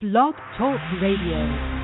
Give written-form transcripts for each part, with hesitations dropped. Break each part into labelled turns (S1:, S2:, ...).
S1: Blog Talk Radio.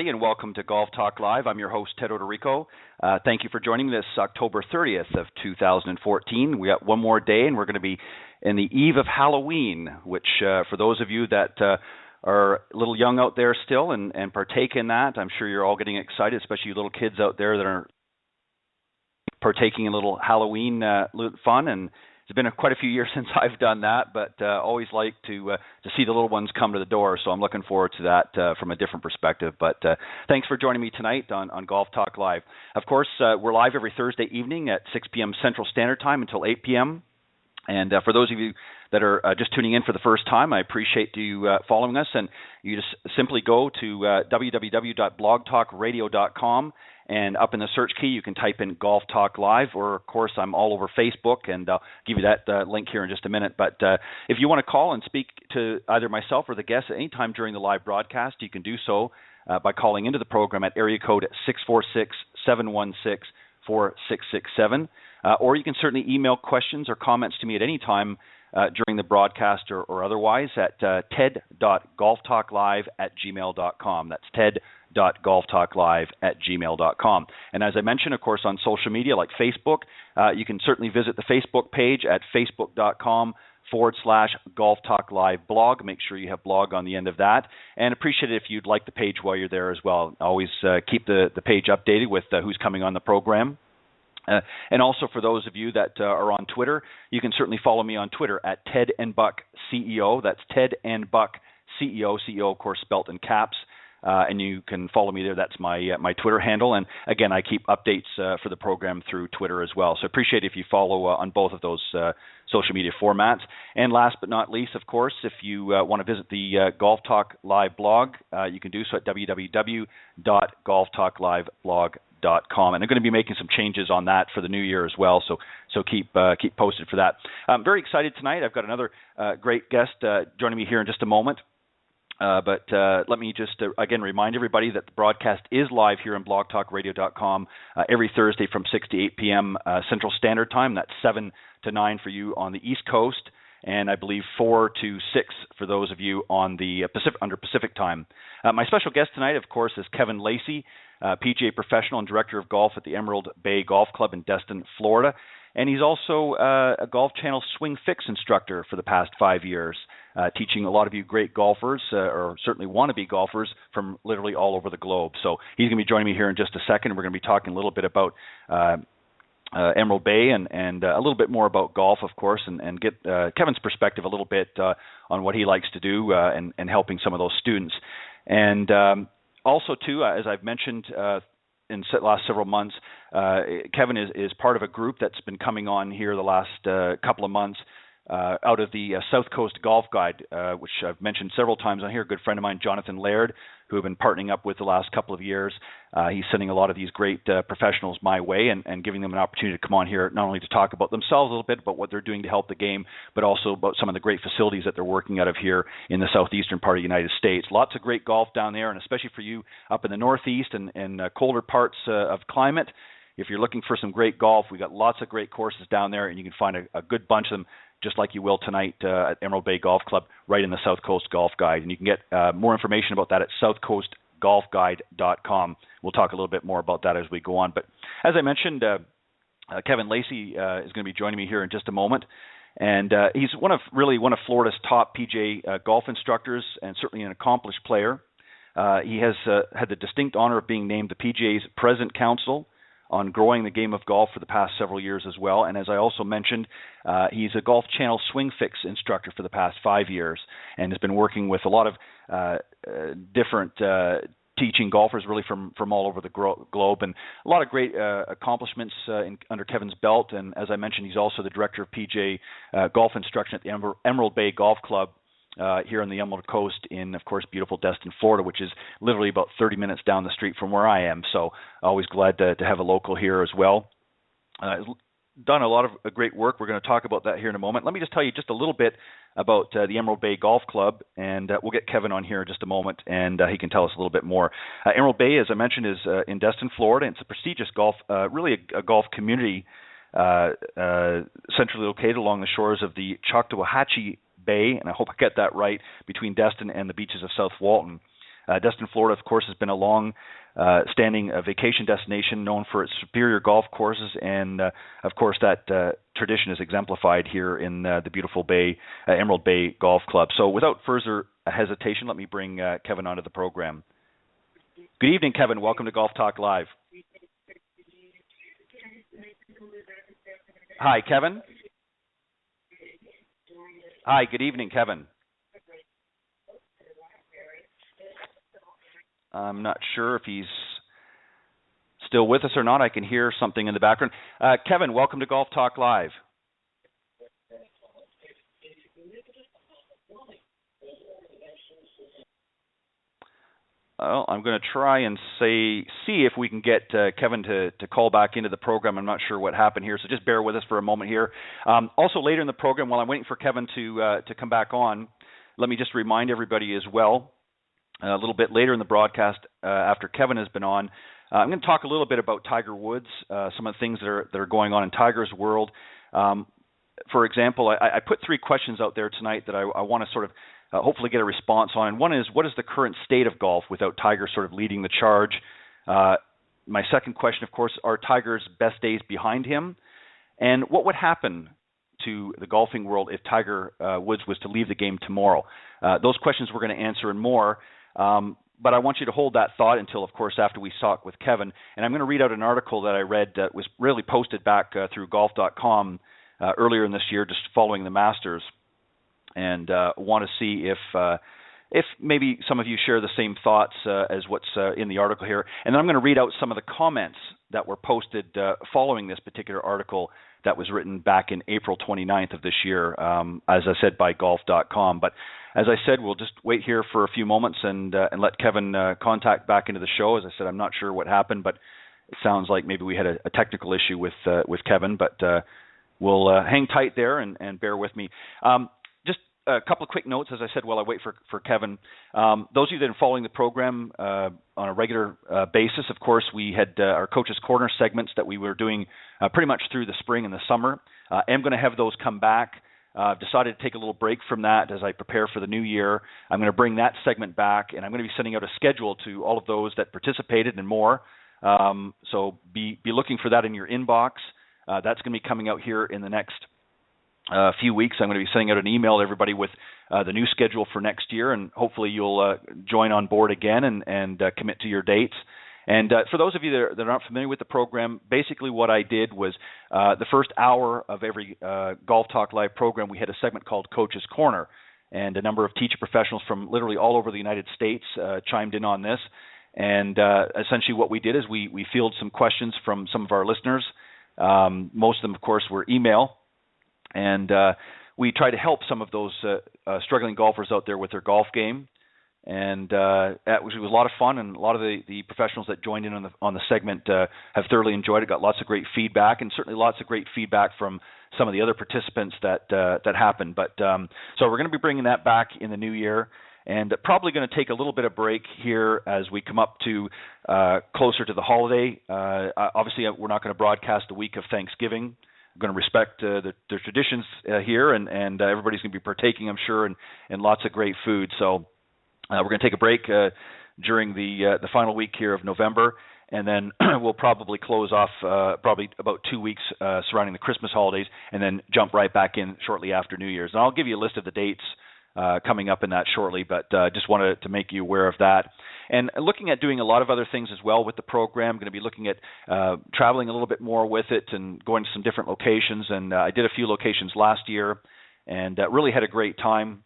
S2: And welcome to Golf Talk Live. I'm your host, Ted Odorico. Thank you for joining this October 30th of 2014. We got one more day, and we're going to be in the eve of Halloween, which for those of you that are a little young out there still and partake in that, I'm sure you're all getting excited, especially you little kids out there that are partaking in a little Halloween fun. And it's been quite a few years since I've done that, but always like to see the little ones come to the door. So I'm looking forward to that from a different perspective. But thanks for joining me tonight on Golf Talk Live. Of course, we're live every Thursday evening at 6 p.m. Central Standard Time until 8 p.m. And for those of you that are just tuning in for the first time, I appreciate you following us. And you just simply go to www.blogtalkradio.com. And up in the search key, you can type in Golf Talk Live, or, of course, I'm all over Facebook, and I'll give you that link here in just a minute. But if you want to call and speak to either myself or the guests at any time during the live broadcast, you can do so by calling into the program at area code 646-716-4667. Or you can certainly email questions or comments to me at any time during the broadcast or otherwise at ted.golftalklive@gmail.com. That's ted.golftalklive@gmail.com. And as I mentioned, of course, on social media like Facebook, you can certainly visit the Facebook page at facebook.com/Golf Talk Live blog. Make sure you have blog on the end of that. And appreciate it if you'd like the page while you're there as well. Always keep the page updated with who's coming on the program. And also for those of you that are on Twitter, you can certainly follow me on Twitter at Ted and Buck CEO. That's Ted and Buck CEO. CEO, of course, spelt in caps. And you can follow me there. That's my Twitter handle. And again, I keep updates for the program through Twitter as well. So appreciate if you follow on both of those social media formats. And last but not least, of course, if you want to visit the Golf Talk Live blog, you can do so at www.golftalkliveblog.com. And I'm going to be making some changes on that for the new year as well, so keep posted for that. I'm very excited tonight. I've got another great guest joining me here in just a moment. But let me just again remind everybody that the broadcast is live here on blogtalkradio.com every Thursday from 6 to 8 p.m. Central Standard Time. That's 7 to 9 for you on the East Coast, and I believe 4 to 6 for those of you on the Pacific time. My special guest tonight, of course, is Kevin Lacey, PGA Professional and Director of Golf at the Emerald Bay Golf Club in Destin, Florida. And he's also a Golf Channel Swing Fix instructor for the past 5 years, teaching a lot of you great golfers, or certainly wannabe golfers, from literally all over the globe. So he's going to be joining me here in just a second. We're going to be talking a little bit about Emerald Bay and a little bit more about golf, of course, and get Kevin's perspective a little bit on what he likes to do and helping some of those students. And also, too, as I've mentioned in the last several months, Kevin is part of a group that's been coming on here the last couple of months out of the South Coast Golf Guide, which I've mentioned several times on here. A good friend of mine, Jonathan Laird, who I've been partnering up with the last couple of years. He's sending a lot of these great professionals my way and giving them an opportunity to come on here, not only to talk about themselves a little bit, about what they're doing to help the game, but also about some of the great facilities that they're working out of here in the southeastern part of the United States. Lots of great golf down there, and especially for you up in the northeast and colder parts of climate. If you're looking for some great golf, we got lots of great courses down there, and you can find a good bunch of them, just like you will tonight at Emerald Bay Golf Club, right in the South Coast Golf Guide. And you can get more information about that at southcoastgolfguide.com. We'll talk a little bit more about that as we go on. But as I mentioned, Kevin Lacey is going to be joining me here in just a moment. And he's one of Florida's top PGA golf instructors, and certainly an accomplished player. He has had the distinct honor of being named the PGA's President Counsel on growing the game of golf for the past several years as well. And as I also mentioned, he's a Golf Channel Swing Fix instructor for the past 5 years, and has been working with a lot of different teaching golfers really from all over the globe, and a lot of great accomplishments under Kevin's belt. And as I mentioned, he's also the director of PGA golf instruction at the Emerald Bay Golf Club here on the Emerald Coast in, of course, beautiful Destin, Florida, which is literally about 30 minutes down the street from where I am. So always glad to have a local here as well. Done a lot of great work. We're going to talk about that here in a moment. Let me just tell you just a little bit about the Emerald Bay Golf Club, and we'll get Kevin on here in just a moment, and he can tell us a little bit more. Emerald Bay, as I mentioned, is in Destin, Florida. And it's a prestigious golf, really a golf community centrally located along the shores of the Choctawhatchee Bay, and I hope I get that right, between Destin and the beaches of South Walton. Destin, Florida, of course, has been a long-standing vacation destination known for its superior golf courses, and of course that tradition is exemplified here in the beautiful Bay, Emerald Bay Golf Club. So without further hesitation, let me bring Kevin onto the program. Good evening, Kevin. Welcome to Golf Talk Live. Hi, Kevin. Hi, good evening, Kevin. I'm not sure if he's still with us or not. I can hear something in the background. Kevin, welcome to Golf Talk Live. Well, I'm going to try and see if we can get Kevin to call back into the program. I'm not sure what happened here, so just bear with us for a moment here. Also, later in the program, while I'm waiting for Kevin to come back on, let me just remind everybody as well, a little bit later in the broadcast, after Kevin has been on, I'm going to talk a little bit about Tiger Woods, some of the things that are going on in Tiger's world. For example, I put 3 questions out there tonight that I want to sort of hopefully get a response on. And one is, what is the current state of golf without Tiger sort of leading the charge? My second question, of course, are Tiger's best days behind him? And what would happen to the golfing world if Tiger Woods was to leave the game tomorrow? Those questions we're going to answer and more. But I want you to hold that thought until, of course, after we talk with Kevin. And I'm going to read out an article that I read that was really posted back through golf.com earlier in this year, just following the Masters. And want to see if maybe some of you share the same thoughts as what's in the article here. And then I'm going to read out some of the comments that were posted following this particular article that was written back in April 29th of this year, as I said, by golf.com. But as I said, we'll just wait here for a few moments and let Kevin contact back into the show. As I said, I'm not sure what happened, but it sounds like maybe we had a technical issue with Kevin. But we'll hang tight there and bear with me. A couple of quick notes, as I said, while I wait for Kevin. Those of you that are following the program on a regular basis, of course, we had our Coach's Corner segments that we were doing pretty much through the spring and the summer. I'm going to have those come back. I've decided to take a little break from that as I prepare for the new year. I'm going to bring that segment back, and I'm going to be sending out a schedule to all of those that participated and more. So be looking for that in your inbox. That's going to be coming out here in the next few weeks. I'm going to be sending out an email to everybody with the new schedule for next year, and hopefully you'll join on board again and commit to your dates. And for those of you that aren't familiar with the program, basically what I did was the first hour of every Golf Talk Live program, we had a segment called Coach's Corner, and a number of teacher professionals from literally all over the United States chimed in on this. And essentially what we did is we fielded some questions from some of our listeners. Most of them, of course, were email. And we try to help some of those struggling golfers out there with their golf game. And it was a lot of fun, and a lot of the professionals that joined in on the segment have thoroughly enjoyed it. Got lots of great feedback, and certainly lots of great feedback from some of the other participants that happened. But so we're going to be bringing that back in the new year, and probably going to take a little bit of break here as we come up to closer to the holiday. Obviously, we're not going to broadcast the week of Thanksgiving. We're going to respect the traditions here, and everybody's going to be partaking, I'm sure, in lots of great food. So. We're going to take a break during the final week here of November, and then we'll probably close off probably about 2 weeks surrounding the Christmas holidays, and then jump right back in shortly after New Year's. And I'll give you a list of the dates coming up in that shortly, but just wanted to make you aware of that. And looking at doing a lot of other things as well with the program. I'm going to be looking at traveling a little bit more with it and going to some different locations. And I did a few locations last year, and really had a great time.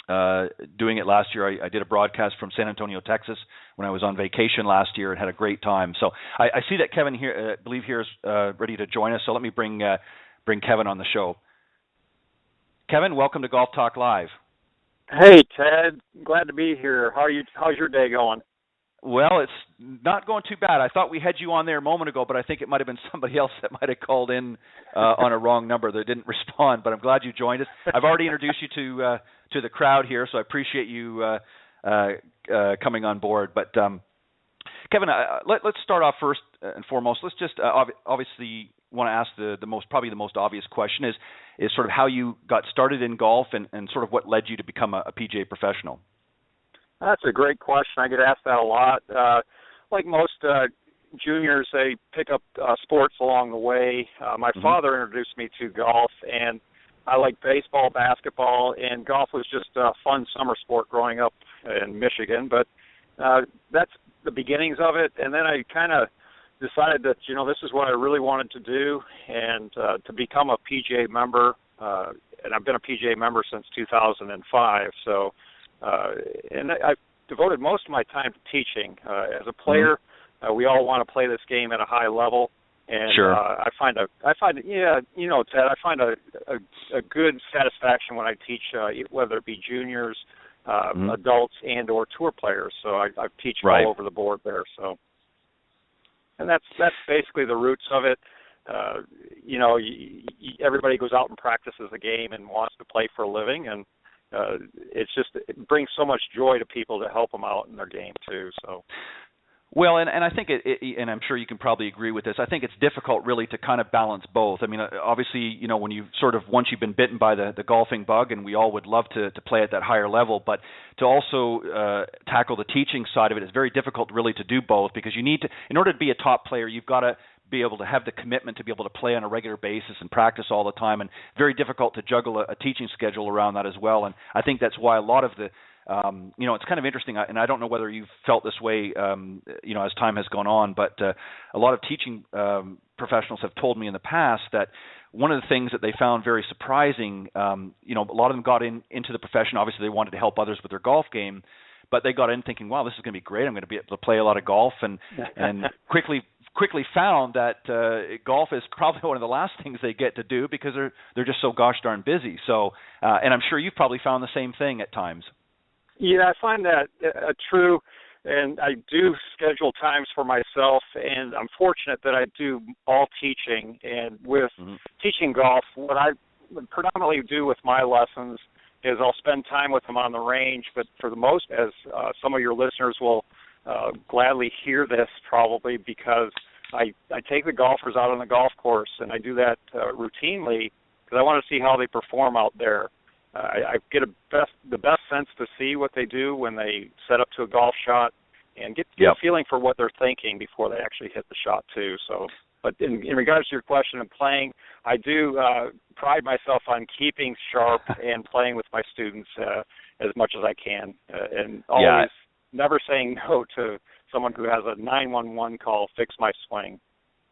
S2: Doing it last year. I did a broadcast from San Antonio, Texas, when I was on vacation last year, and had a great time. So I see that Kevin here, I believe here is ready to join us. So let me bring Kevin on the show. Kevin, welcome to Golf Talk Live.
S3: Hey, Ted. Glad to be here. How's your day going?
S2: Well, it's not going too bad. I thought we had you on there a moment ago, but I think it might have been somebody else that might have called in on a wrong number that didn't respond. But I'm glad you joined us. I've already introduced you to the crowd here, so I appreciate you coming on board. But Kevin, let's start off first and foremost. Let's just obviously want to ask probably the most obvious question is sort of how you got started in golf and sort of what led you to become a PGA professional.
S3: That's a great question. I get asked that a lot. Like most juniors, they pick up sports along the way. My father introduced me to golf, and I like baseball, basketball, and golf was just a fun summer sport growing up in Michigan. But that's the beginnings of it. And then I kind of decided that, this is what I really wanted to do, and to become a PGA member. And I've been a PGA member since 2005. So. And I've devoted most of my time to teaching. As a player, we all want to play this game at a high level, and
S2: sure.
S3: I find Ted, I find a good satisfaction when I teach, whether it be juniors, adults, and or tour players. So I teach
S2: right.
S3: all over the board there. So, and that's basically the roots of it. Everybody goes out and practices the game and wants to play for a living, and it brings so much joy to people to help them out in their game too. So,
S2: well, and I think and I'm sure you can probably agree with this. I think it's difficult really to kind of balance both. I mean, obviously, when you sort of once you've been bitten by the golfing bug, and we all would love to play at that higher level, but to also tackle the teaching side of it is very difficult really to do both, because you need to, in order to be a top player, you've got to be able to have the commitment to be able to play on a regular basis and practice all the time, and very difficult to juggle a teaching schedule around that as well. And I think that's why a lot of the, it's kind of interesting, and I don't know whether you've felt this way, as time has gone on, but a lot of teaching professionals have told me in the past that one of the things that they found very surprising, a lot of them got into the profession. Obviously, they wanted to help others with their golf game, but they got in thinking, wow, this is going to be great. I'm going to be able to play a lot of golf, and quickly found that golf is probably one of the last things they get to do, because they're just so gosh darn busy. So, and I'm sure you've probably found the same thing at times.
S3: Yeah, I find that true, and I do schedule times for myself, and I'm fortunate that I do all teaching. And with teaching golf, what I predominantly do with my lessons is I'll spend time with them on the range, but for the most, as some of your listeners will gladly hear this probably, because I take the golfers out on the golf course, and I do that routinely because I want to see how they perform out there. I get the best sense to see what they do when they set up to a golf shot, and get a feeling for what they're thinking before they actually hit the shot too. So, but in regards to your question of playing, I do pride myself on keeping sharp and playing with my students as much as I can, and always never saying no to someone who has a 911 call, fix my swing.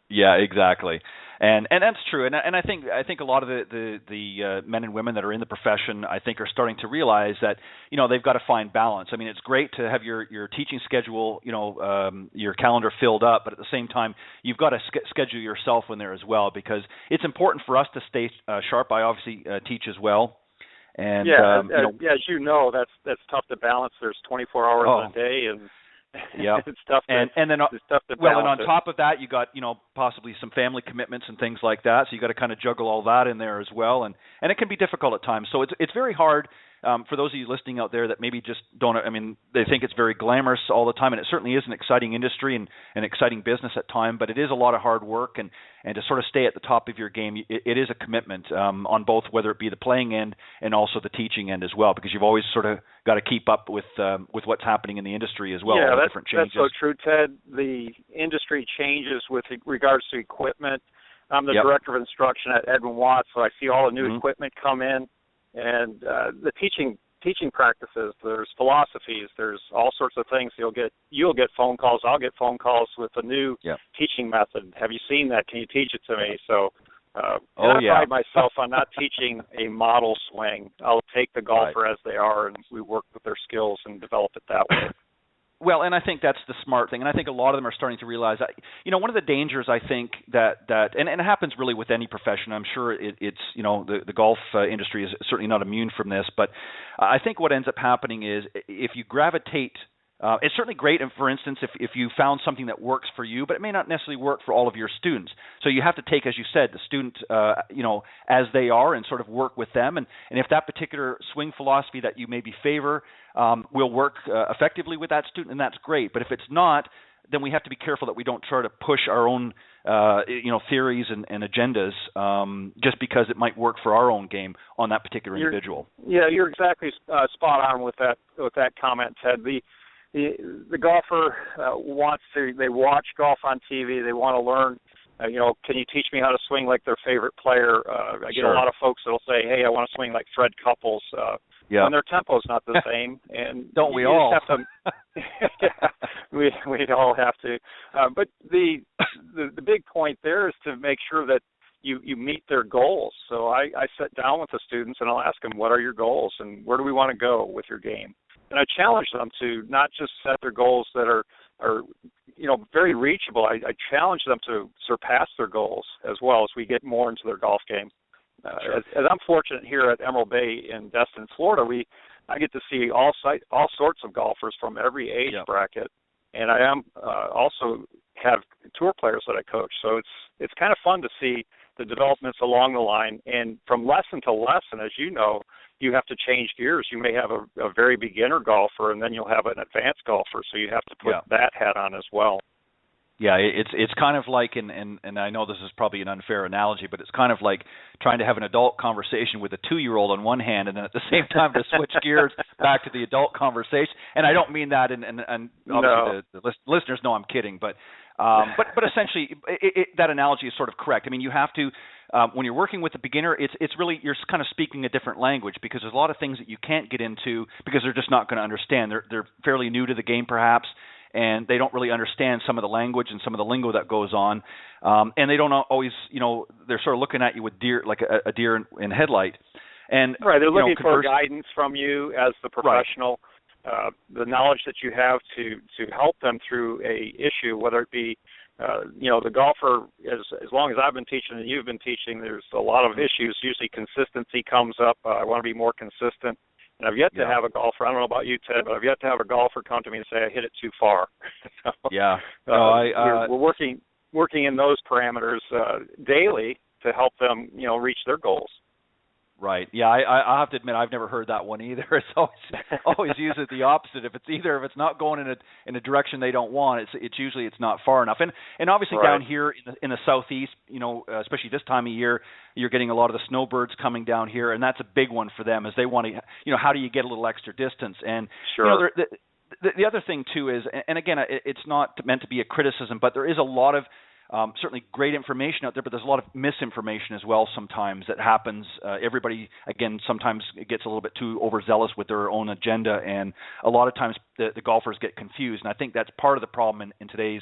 S2: Yeah, exactly, and that's true, and I think a lot of the men and women that are in the profession, I think, are starting to realize that they've got to find balance. I mean, it's great to have your teaching schedule, your calendar filled up, but at the same time, you've got to schedule yourself in there as well, because it's important for us to stay sharp. I obviously teach as well, and
S3: as you know, that's tough to balance. There's 24 hours in a day, and
S2: yeah,
S3: it's tough to,
S2: and then
S3: it's tough to
S2: well, and on
S3: it.
S2: top of that, you got possibly some family commitments and things like that. So you got to kind of juggle all that in there as well, and it can be difficult at times. So it's very hard for those of you listening out there that maybe just don't. I mean, they think it's very glamorous all the time, and it certainly is an exciting industry and an exciting business at times. But it is a lot of hard work, and to sort of stay at the top of your game, it is a commitment on both, whether it be the playing end and also the teaching end as well, because you've always sort of got to keep up with what's happening in the industry as well.
S3: Yeah,
S2: all the different changes.
S3: That's so true, Ted. The industry changes with regards to equipment. I'm the director of instruction at Edwin Watts, so I see all the new equipment come in, and the teaching practices. There's philosophies. There's all sorts of things. You'll get phone calls. I'll get phone calls with a new teaching method. Have you seen that? Can you teach it to me? So I pride myself on not teaching a model swing. I'll take the golfer as they are, and we work with their skills and develop it that way.
S2: Well, and I think that's the smart thing, and I think a lot of them are starting to realize that. One of the dangers, I think, that and it happens really with any profession. I'm sure it's the golf industry is certainly not immune from this, but I think what ends up happening is if you gravitate. It's certainly great, for instance, if you found something that works for you, but it may not necessarily work for all of your students. So you have to take, as you said, the student, as they are, and sort of work with them. And if that particular swing philosophy that you maybe favor will work effectively with that student, then that's great. But if it's not, then we have to be careful that we don't try to push our own, theories and agendas just because it might work for our own game on that particular individual.
S3: Yeah, you're exactly spot on with that comment, Ted. The golfer they watch golf on TV. They want to learn, can you teach me how to swing like their favorite player? I get a lot of folks that'll say, hey, I want to swing like Fred Couples. When their tempo's not the same. And
S2: don't we all?
S3: Have to, we all have to. But the big point there is to make sure that you meet their goals. So I sit down with the students and I'll ask them, what are your goals and where do we want to go with your game? And I challenge them to not just set their goals that are very reachable. I challenge them to surpass their goals as well as we get more into their golf game. As I'm fortunate here at Emerald Bay in Destin, Florida, I get to see all sorts of golfers from every age bracket, and I also have tour players that I coach. So it's kind of fun to see the developments along the line, and from lesson to lesson, as you know, you have to change gears. You may have a very beginner golfer, and then you'll have an advanced golfer, so you have to put that hat on as well.
S2: Yeah, it's kind of like, and I know this is probably an unfair analogy, but it's kind of like trying to have an adult conversation with a 2-year-old on one hand, and then at the same time to switch gears back to the adult conversation. And I don't mean that, and obviously the listeners know I'm kidding, but essentially that analogy is sort of correct. I mean, you have to. When you're working with a beginner, it's really you're kind of speaking a different language because there's a lot of things that you can't get into because they're just not going to understand. They're fairly new to the game perhaps, and they don't really understand some of the language and some of the lingo that goes on, and they don't always, they're sort of looking at you with a deer in headlight. And
S3: right, they're looking for guidance from you as the professional, the knowledge that you have to help them through a issue, whether it be the golfer, as long as I've been teaching and you've been teaching, there's a lot of issues. Usually consistency comes up. I want to be more consistent. And I've yet to have a golfer, I don't know about you, Ted, but I've yet to have a golfer come to me and say, I hit it too far. So, we're working in those parameters daily to help them, reach their goals.
S2: Right. Yeah, I have to admit I've never heard that one either. It's always used as the opposite. If it's not going in a direction they don't want, it's usually not far enough. And obviously down here in the southeast, especially this time of year, you're getting a lot of the snowbirds coming down here, and that's a big one for them as they want to, how do you get a little extra distance? And the other thing too is, and again, it's not meant to be a criticism, but there is a lot of certainly great information out there, but there's a lot of misinformation as well sometimes that happens. Everybody, again, sometimes gets a little bit too overzealous with their own agenda, and a lot of times the golfers get confused. And I think that's part of the problem in today's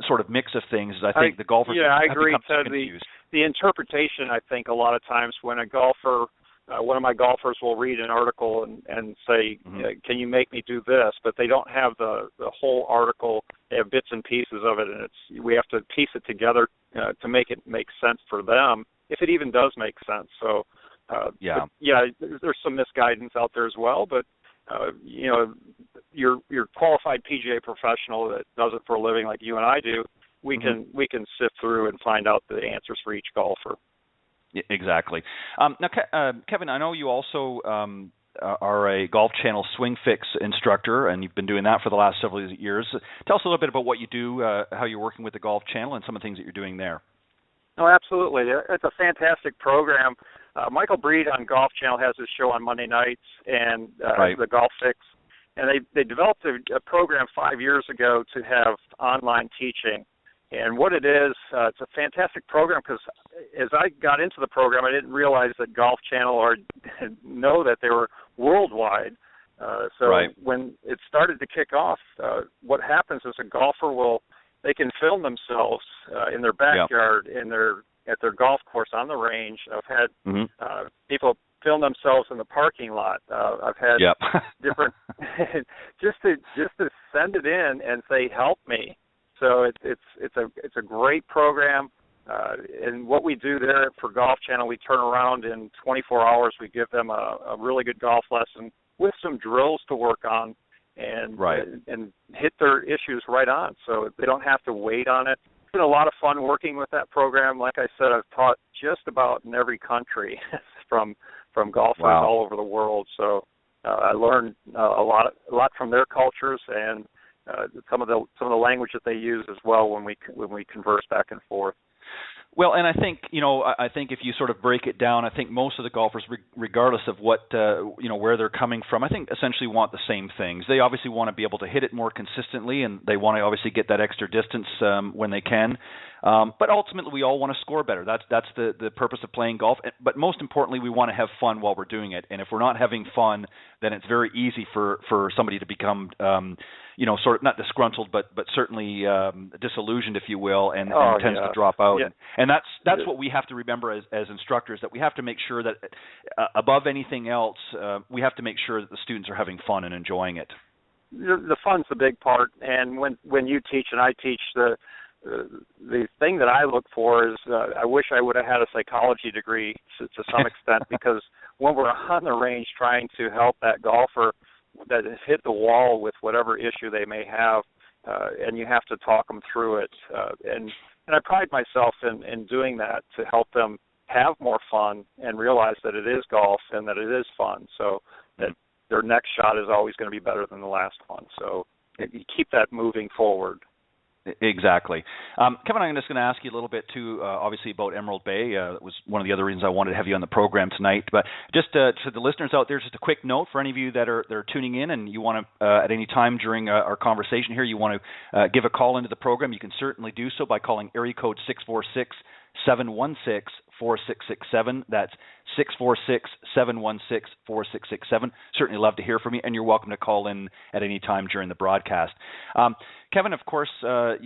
S2: sort of mix of things. I think the golfers
S3: I
S2: have
S3: agree.
S2: become so confused.
S3: The interpretation, I think, a lot of times when a golfer, one of my golfers will read an article and say, can you make me do this? But they don't have the whole article. They have bits and pieces of it, and we have to piece it together to make it make sense for them, if it even does make sense. So, there's some misguidance out there as well, but your qualified PGA professional that does it for a living like you and I do, we can sift through and find out the answers for each golfer.
S2: Exactly. Now, Kevin, I know you also are a Golf Channel Swing Fix instructor, and you've been doing that for the last several years. Tell us a little bit about what you do, how you're working with the Golf Channel, and some of the things that you're doing there.
S3: Oh, absolutely. It's a fantastic program. Michael Breed on Golf Channel has his show on Monday nights, and the Golf Fix. And they developed a program 5 years ago to have online teaching. And what it is, it's a fantastic program because as I got into the program, I didn't realize that Golf Channel or know that they were worldwide. When it started to kick off, what happens is a golfer they can film themselves in their backyard, at their golf course on the range. I've had people film themselves in the parking lot. I've had different just to send it in and say, help me. So it's a great program, and what we do there for Golf Channel, we turn around in 24 hours. We give them a really good golf lesson with some drills to work on, and hit their issues right on, so they don't have to wait on it. It's been a lot of fun working with that program. Like I said, I've taught just about in every country from golfers all over the world. So I learned a lot from their cultures and some of the language that they use as well when we converse back and forth.
S2: Well, and I think if you sort of break it down, I think most of the golfers, regardless of what where they're coming from, I think essentially want the same things. They obviously want to be able to hit it more consistently, and they want to obviously get that extra distance when they can. But ultimately, we all want to score better. That's the purpose of playing golf. But most importantly, we want to have fun while we're doing it. And if we're not having fun, then it's very easy for somebody to become sort of not disgruntled, but certainly disillusioned, if you will, and tends to drop out. Yeah. And that's what we have to remember as instructors, that we have to make sure that above anything else, we have to make sure that the students are having fun and enjoying it.
S3: The fun's the big part, and when you teach and I teach, the thing that I look for is I wish I would have had a psychology degree to some extent, because when we're on the range trying to help that golfer that has hit the wall with whatever issue they may have, and you have to talk them through it. And I pride myself in doing that to help them have more fun and realize that it is golf and that it is fun, so that their next shot is always going to be better than the last one. So you keep that moving forward.
S2: Exactly. Kevin, I'm just going to ask you a little bit, too, obviously, about Emerald Bay. That was one of the other reasons I wanted to have you on the program tonight. But just to the listeners out there, just a quick note for any of you that are tuning in and you want to, at any time during our conversation here, you want to give a call into the program, you can certainly do so by calling area code 646-716-4667. That's 646-716-4667. Certainly love to hear from you, and you're welcome to call in at any time during the broadcast. Kevin, of course,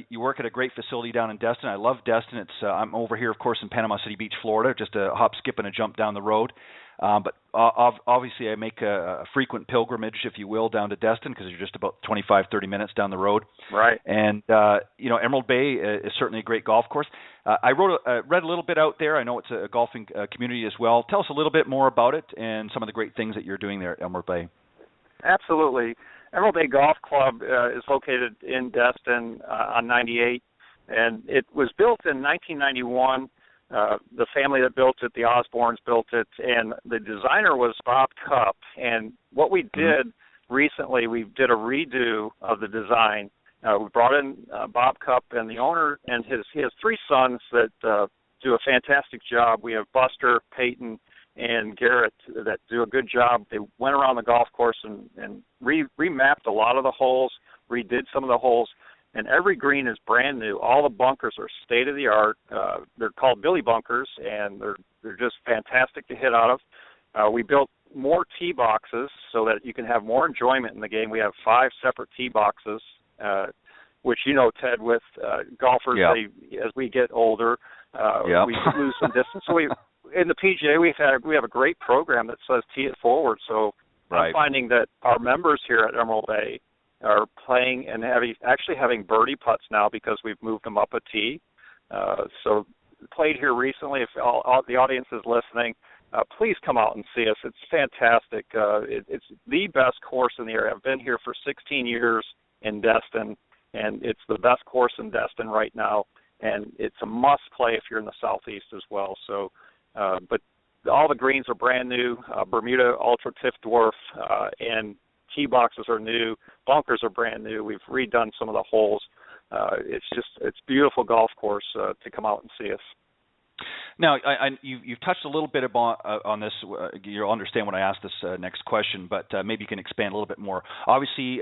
S2: you work at a great facility down in Destin. I love Destin. I'm over here, of course, in Panama City Beach, Florida, just a hop, skip, and a jump down the road. But obviously I make a frequent pilgrimage, if you will, down to Destin, because you're just about 25, 30 minutes down the road.
S3: Right.
S2: And, Emerald Bay is certainly a great golf course. I read a little bit out there. I know it's a golfing community as well. Tell us a little bit more about it and some of the great things that you're doing there at Emerald Bay. Absolutely.
S3: Emerald Bay Golf Club is located in Destin on 98, and it was built in 1991. The family that built it, the Osbornes, built it, and the designer was Bob Cupp. And what we did recently, we did a redo of the design. We brought in Bob Cupp, and the owner, and he has three sons that do a fantastic job. We have Buster, Peyton, and Garrett that do a good job. They went around the golf course and remapped a lot of the holes, redid some of the holes, and every green is brand new. All the bunkers are state-of-the-art. They're called Billy bunkers, and they're just fantastic to hit out of. We built more tee boxes so that you can have more enjoyment in the game. We have 5 separate tee boxes, which Ted, with golfers, as we get older, we lose some distance. So in the PGA, we have a great program that says tee it forward. So I'm finding that our members here at Emerald Bay are playing and actually having birdie putts now because we've moved them up a tee. So played here recently. If all the audience is listening, please come out and see us. It's fantastic. It's the best course in the area. I've been here for 16 years in Destin, and it's the best course in Destin right now. And it's a must play if you're in the southeast as well. So, but all the greens are brand new. Bermuda Ultra Tiff Dwarf and tee boxes are new. Bunkers are brand new. We've redone some of the holes. It's beautiful golf course to come out and see us.
S2: Now, you've touched a little bit on this. You'll understand when I ask this next question, but maybe you can expand a little bit more. Obviously,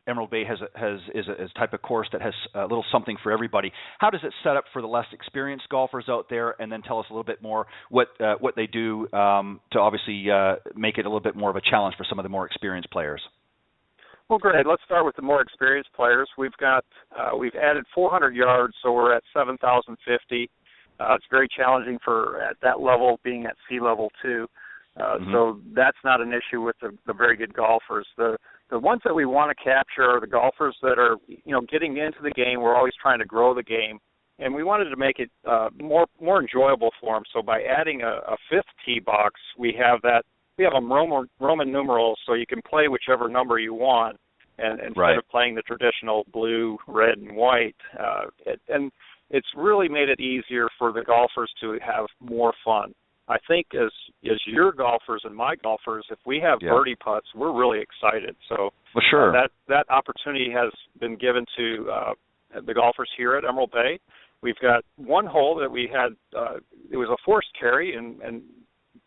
S2: Emerald Bay is a type of course that has a little something for everybody. How does it set up for the less experienced golfers out there? And then tell us a little bit more what they do to obviously make it a little bit more of a challenge for some of the more experienced players.
S3: Well, great. Let's start with the more experienced players. We've added 400 yards, so we're at 7,050. It's very challenging at that level, being at sea level too. So that's not an issue with the very good golfers. The ones that we want to capture are the golfers that are getting into the game. We're always trying to grow the game, and we wanted to make it more enjoyable for them. So by adding a fifth tee box, we have them Roman numerals, so you can play whichever number you want, and instead of playing the traditional blue, red, and white. And it's really made it easier for the golfers to have more fun. I think as your golfers and my golfers, if we have birdie putts, we're really excited. So that opportunity has been given to the golfers here at Emerald Bay. We've got one hole that we had. It was a forced carry, and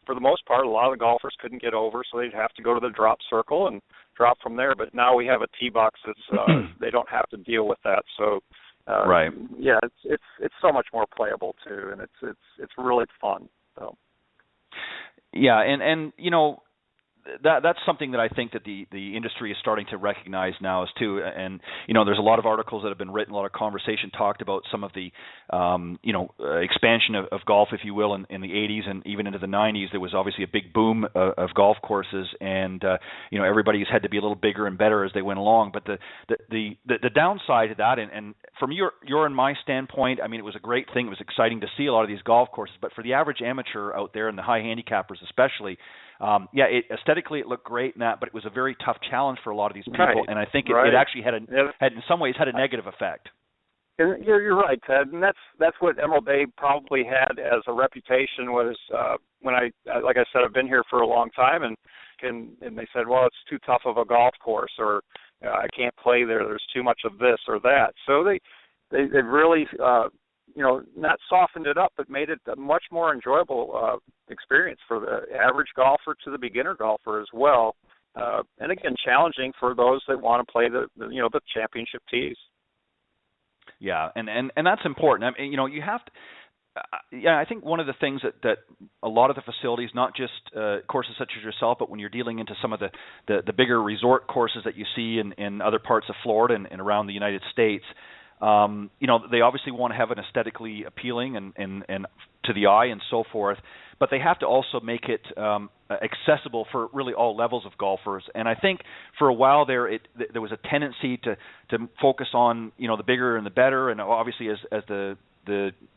S3: for the most part, a lot of the golfers couldn't get over, so they'd have to go to the drop circle and drop from there. But now we have a tee box that's they don't have to deal with that. So it's so much more playable too, and it's really fun. So.
S2: Yeah, and that's something that I think that the industry is starting to recognize now as too. And there's a lot of articles that have been written, a lot of conversation talked about some of the expansion of golf, if you will, in the 80s and even into the 90s. There was obviously a big boom of golf courses, and everybody's had to be a little bigger and better as they went along. But the downside to that, and from your and my standpoint, I mean, it was a great thing. It was exciting to see a lot of these golf courses. But for the average amateur out there and the high handicappers especially, aesthetically it looked great and that, but it was a very tough challenge for a lot of these people, and I think it actually had in some ways had a negative effect.
S3: You're right, Ted, and that's what Emerald Bay probably had as a reputation. Was when like I said, I've been here for a long time, and they said, well, it's too tough of a golf course, or I can't play there. There's too much of this or that. So they've really not softened it up, but made it a much more enjoyable experience for the average golfer to the beginner golfer as well. And again, challenging for those that want to play the championship tees.
S2: Yeah, and that's important. I mean, you have to. I think one of the things that a lot of the facilities, not just courses such as yourself, but when you're dealing into some of the bigger resort courses that you see in other parts of Florida and around the United States, they obviously want to have an aesthetically appealing and to the eye and so forth, but they have to also make it accessible for really all levels of golfers. And I think for a while there was a tendency to focus on the bigger and the better, and obviously as the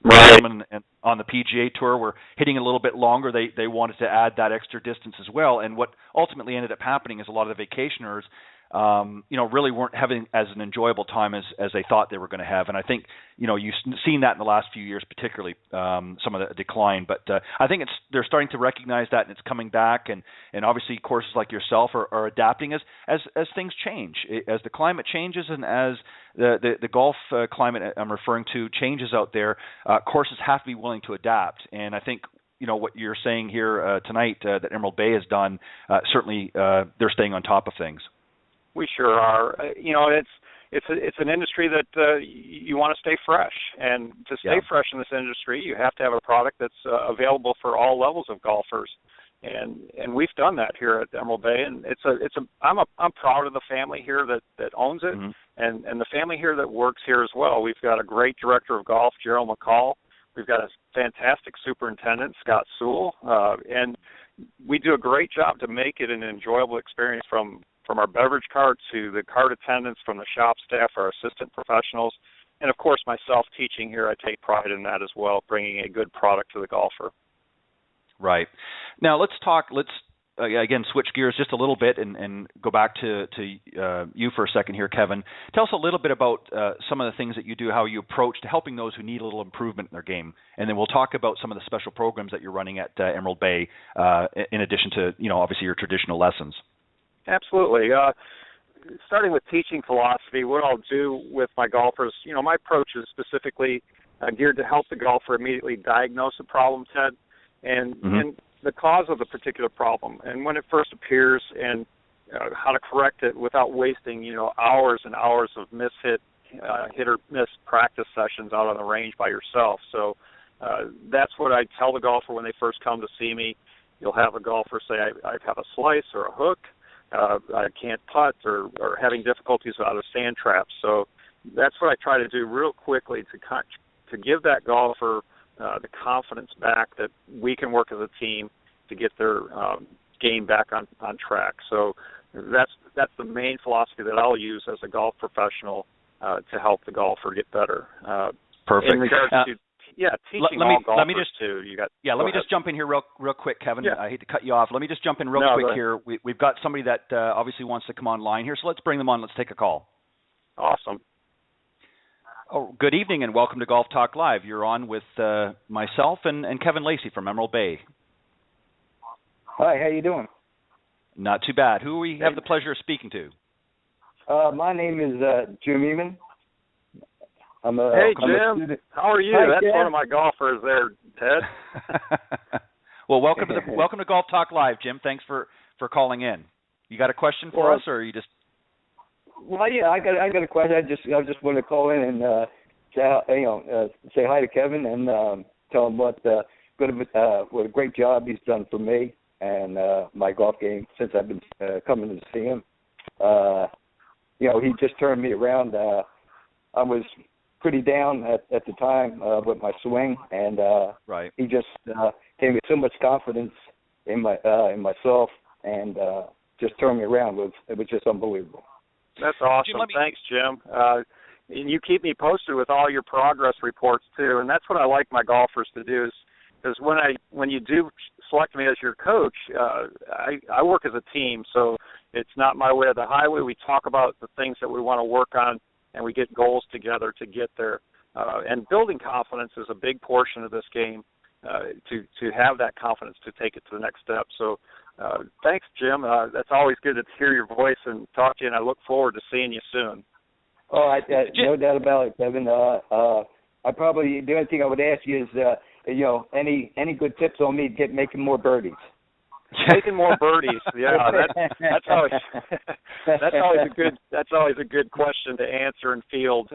S2: gentlemen on the PGA Tour were hitting a little bit longer, they wanted to add that extra distance as well. And what ultimately ended up happening is a lot of the vacationers really weren't having as an enjoyable time as they thought they were going to have. And I think, you've seen that in the last few years, particularly some of the decline. But I think they're starting to recognize that, and it's coming back. And obviously courses like yourself are adapting as things change, as the climate changes and as the golf climate I'm referring to changes out there. Courses have to be willing to adapt. And I think, what you're saying here tonight that Emerald Bay has done, certainly they're staying on top of things.
S3: We sure are. It's an industry that you want to stay fresh, and to stay fresh in this industry, you have to have a product that's available for all levels of golfers. and we've done that here at Emerald Bay, and I'm proud of the family here that owns it, and the family here that works here as well. We've got a great director of golf, Gerald McCall. We've got a fantastic superintendent, Scott Sewell, and we do a great job to make it an enjoyable experience from our beverage cart to the cart attendants, from the shop staff, our assistant professionals, and of course myself teaching here. I take pride in that as well, bringing a good product to the golfer.
S2: Right. Now let's again switch gears just a little bit and go back to you for a second here, Kevin. Tell us a little bit about some of the things that you do, how you approach to helping those who need a little improvement in their game, and then we'll talk about some of the special programs that you're running at Emerald Bay, in addition to obviously your traditional lessons.
S3: Absolutely. Starting with teaching philosophy, what I'll do with my golfers, my approach is specifically geared to help the golfer immediately diagnose a problem, Ted, and the cause of the particular problem, and when it first appears, and how to correct it without wasting, hours and hours of hit or miss practice sessions out on the range by yourself. So that's what I tell the golfer when they first come to see me. You'll have a golfer say, I have a slice or a hook, I can't putt, or having difficulties out of sand traps. So that's what I try to do real quickly to give that golfer the confidence back that we can work as a team to get their game back on track. So that's the main philosophy that I'll use as a golf professional to help the golfer get better.
S2: Perfect.
S3: In regards to teaching all golfers too.
S2: Let me just jump in here real quick, Kevin.
S3: Yeah.
S2: I hate to cut you off. Let me just jump in real quick here. We've got somebody that obviously wants to come online here, so let's bring them on. Let's take a call.
S3: Awesome.
S2: Oh, good evening and welcome to Golf Talk Live. You're on with myself and Kevin Lacey from Emerald Bay.
S4: Hi, how you doing?
S2: Not too bad. Who we have the pleasure of speaking to?
S4: My name is Jim Eamon.
S3: Hey, Jim. How are you?
S4: Hi,
S3: That's
S4: Jim.
S3: one of my golfers there, Ted.
S2: Well, welcome to Golf Talk Live, Jim. Thanks for calling in. You got a question for us, or are you just?
S4: Well, yeah, I got a question. I just want to call in and say hi to Kevin and tell him what a great job he's done for me and my golf game since I've been coming to see him. He just turned me around. I was pretty down at the time with my swing, and he just gave me so much confidence in myself and just turned me around. It was just unbelievable.
S3: That's awesome.
S2: Jim,
S3: Thanks, Jim. And you keep me posted with all your progress reports too, and that's what I like my golfers to do. Is when you do select me as your coach, I work as a team, so it's not my way or the highway. We talk about the things that we want to work on, and we get goals together to get there. And building confidence is a big portion of this game, to have that confidence to take it to the next step. So thanks, Jim. That's always good to hear your voice and talk to you, and I look forward to seeing you soon.
S4: Oh, no doubt about it, Kevin. The only thing I would ask you is, any good tips on me making more birdies?
S3: Making more birdies, yeah. That's always a good question to answer and field.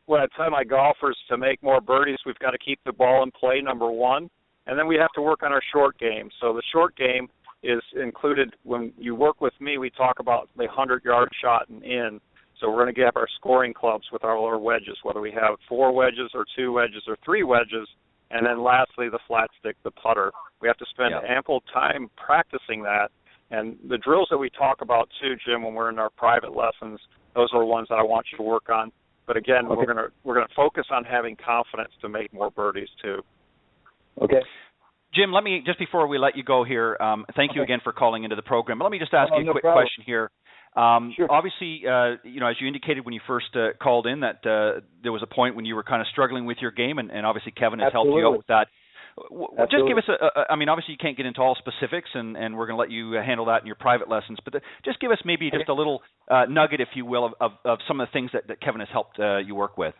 S3: When I tell my golfers to make more birdies, we've got to keep the ball in play, number one, and then we have to work on our short game. So the short game is included when you work with me. We talk about the 100-yard shot and in. So we're going to get our scoring clubs with our wedges, whether we have 4 wedges or 2 wedges or 3 wedges. And then lastly, the flat stick, the putter. We have to spend ample time practicing that. And the drills that we talk about too, Jim, when we're in our private lessons, those are the ones that I want you to work on. But again, we're gonna focus on having confidence to make more birdies too.
S2: Okay. Jim, let me, just before we let you go here, thank you again for calling into the program. But let me just ask you a quick question here.
S4: Sure.
S2: Obviously, as you indicated when you first called in, that there was a point when you were kind of struggling with your game, and obviously Kevin has helped you out with that. Just give us obviously you can't get into all specifics, and we're going to let you handle that in your private lessons, but just give us maybe just a little nugget, if you will, of some of the things that Kevin has helped you work with.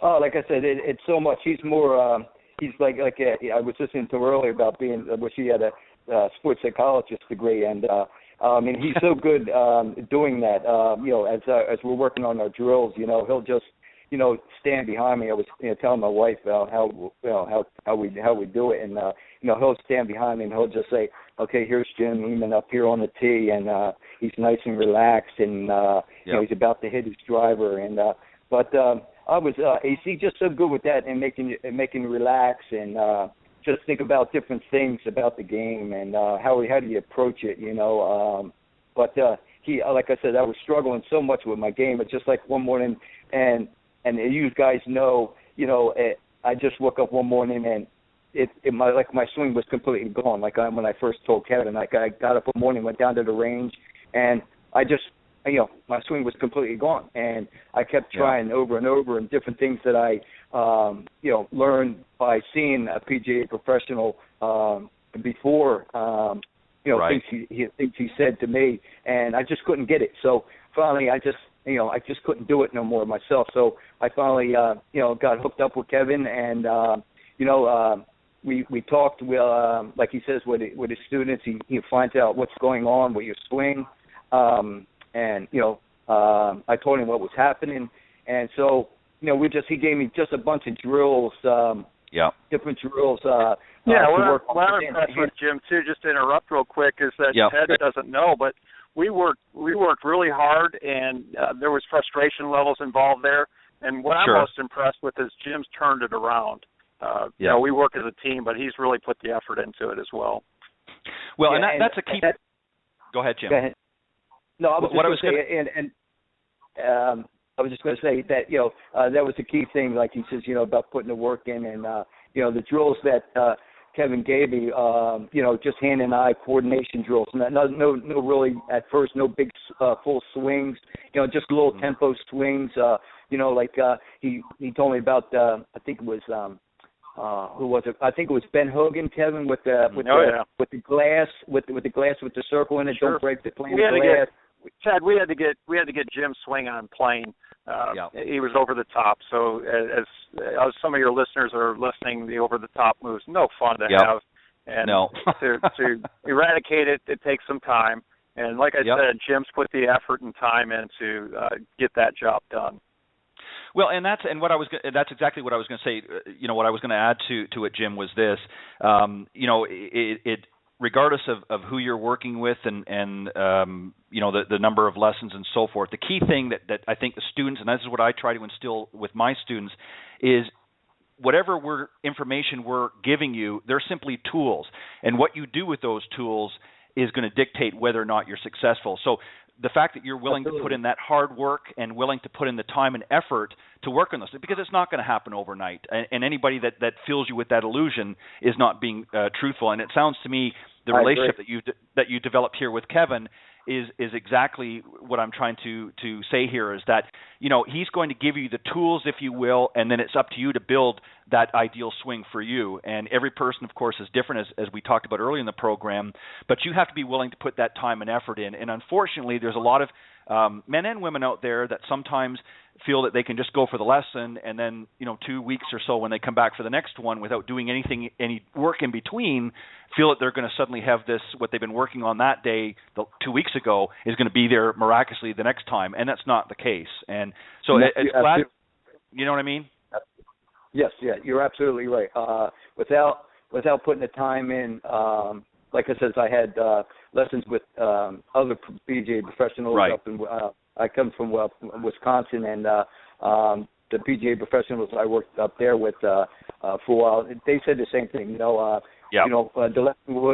S4: Oh, like I said, it's so much. He's more, he's like I was listening to earlier about wish he had a sports psychologist degree, and he's so good doing that. As we're working on our drills, he'll just stand behind me. I was telling my wife how we do it, and he'll stand behind me and he'll just say, okay, here's Jim Lehman up here on the tee, and he's nice and relaxed, and you know, he's about to hit his driver, and but I was AC just so good with that and making you relax and just think about different things about the game and how do you approach it, you know. But he, like I said, I was struggling so much with my game. It's just like one morning, and you guys know, you know, I just woke up one morning and my swing was completely gone. Like when I first told Kevin, like I got up one morning, went down to the range, and I just, you know, my swing was completely gone. And I kept trying over and over, and different things that I, you know, learned by seeing a PGA Professional before, you know, things he said to me, and I just couldn't get it. So finally, I just couldn't do it no more myself. So I finally, you know, got hooked up with Kevin, and you know, we talked with, like he says, with his students. He finds out what's going on with your swing, and you know, I told him what was happening, and so you know, he gave me just a bunch of drills, different drills.
S3: What I'm impressed with, Jim, too, just to interrupt real quick, is that Ted doesn't know, but we worked really hard, and there was frustration levels involved there. And what I'm most impressed with is Jim's turned it around. You know, we work as a team, but he's really put the effort into it as well.
S2: Well, and that's a key. Go ahead, Jim.
S4: Go ahead. No, I was just going to say that, you know, that was the key thing, like he says, you know, about putting the work in, and you know, the drills that Kevin gave me, you know, just hand and eye coordination drills. No really at first, no big full swings. You know, just little tempo swings. You know, like he told me about. I think it was who was it? I think it was Ben Hogan, Kevin, with the glass with the circle in it. Don't break the plane of glass.
S3: Chad, we had to get Jim's swing on plane. He was over the top. So as some of your listeners are listening, the over the top moves, no fun to have. And to eradicate it, it takes some time. And like I said, Jim's put the effort and time in to get that job done.
S2: Well, and that's exactly what I was going to say. You know, what I was going to add to it, Jim, was this. You know, it regardless of who you're working with and you know, the number of lessons and so forth, the key thing that I think the students, and this is what I try to instill with my students, is whatever information we're giving you, they're simply tools. And what you do with those tools is going to dictate whether or not you're successful. So the fact that you're willing to put in that hard work and willing to put in the time and effort to work on this, because it's not going to happen overnight. And anybody that fills you with that illusion is not being truthful. And it sounds to me the relationship that you developed here with Kevin is exactly what I'm trying to say here, is that, you know, he's going to give you the tools, if you will, and then it's up to you to build that ideal swing for you. And every person, of course, is different, as we talked about earlier in the program, but you have to be willing to put that time and effort in. And unfortunately, there's a lot of men and women out there that sometimes feel that they can just go for the lesson, and then, you know, 2 weeks or so when they come back for the next one without doing any work in between, feel that they're going to suddenly have this, what they've been working on that day 2 weeks ago is going to be there miraculously the next time, and that's not the case. And so it's glad, you know what I mean?
S4: Yes, you're absolutely right. Without putting the time in, like I said, I had lessons with other PGA professionals up in. I come from Wisconsin, and the PGA professionals I worked up there with for a while, they said the same thing. You know, you know,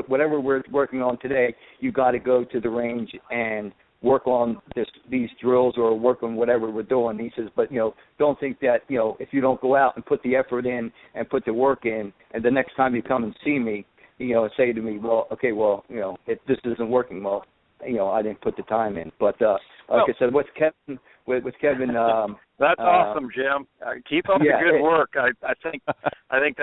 S4: whatever we're working on today, you got to go to the range and work on these drills or work on whatever we're doing. He says, but, you know, don't think that, you know, if you don't go out and put the effort in and put the work in, and the next time you come and see me, you know, say to me, well, okay, well, you know, this isn't working. Well, you know, I didn't put the time in. But like I said, with Kevin,
S3: that's awesome, Jim. Keep up the good work. I think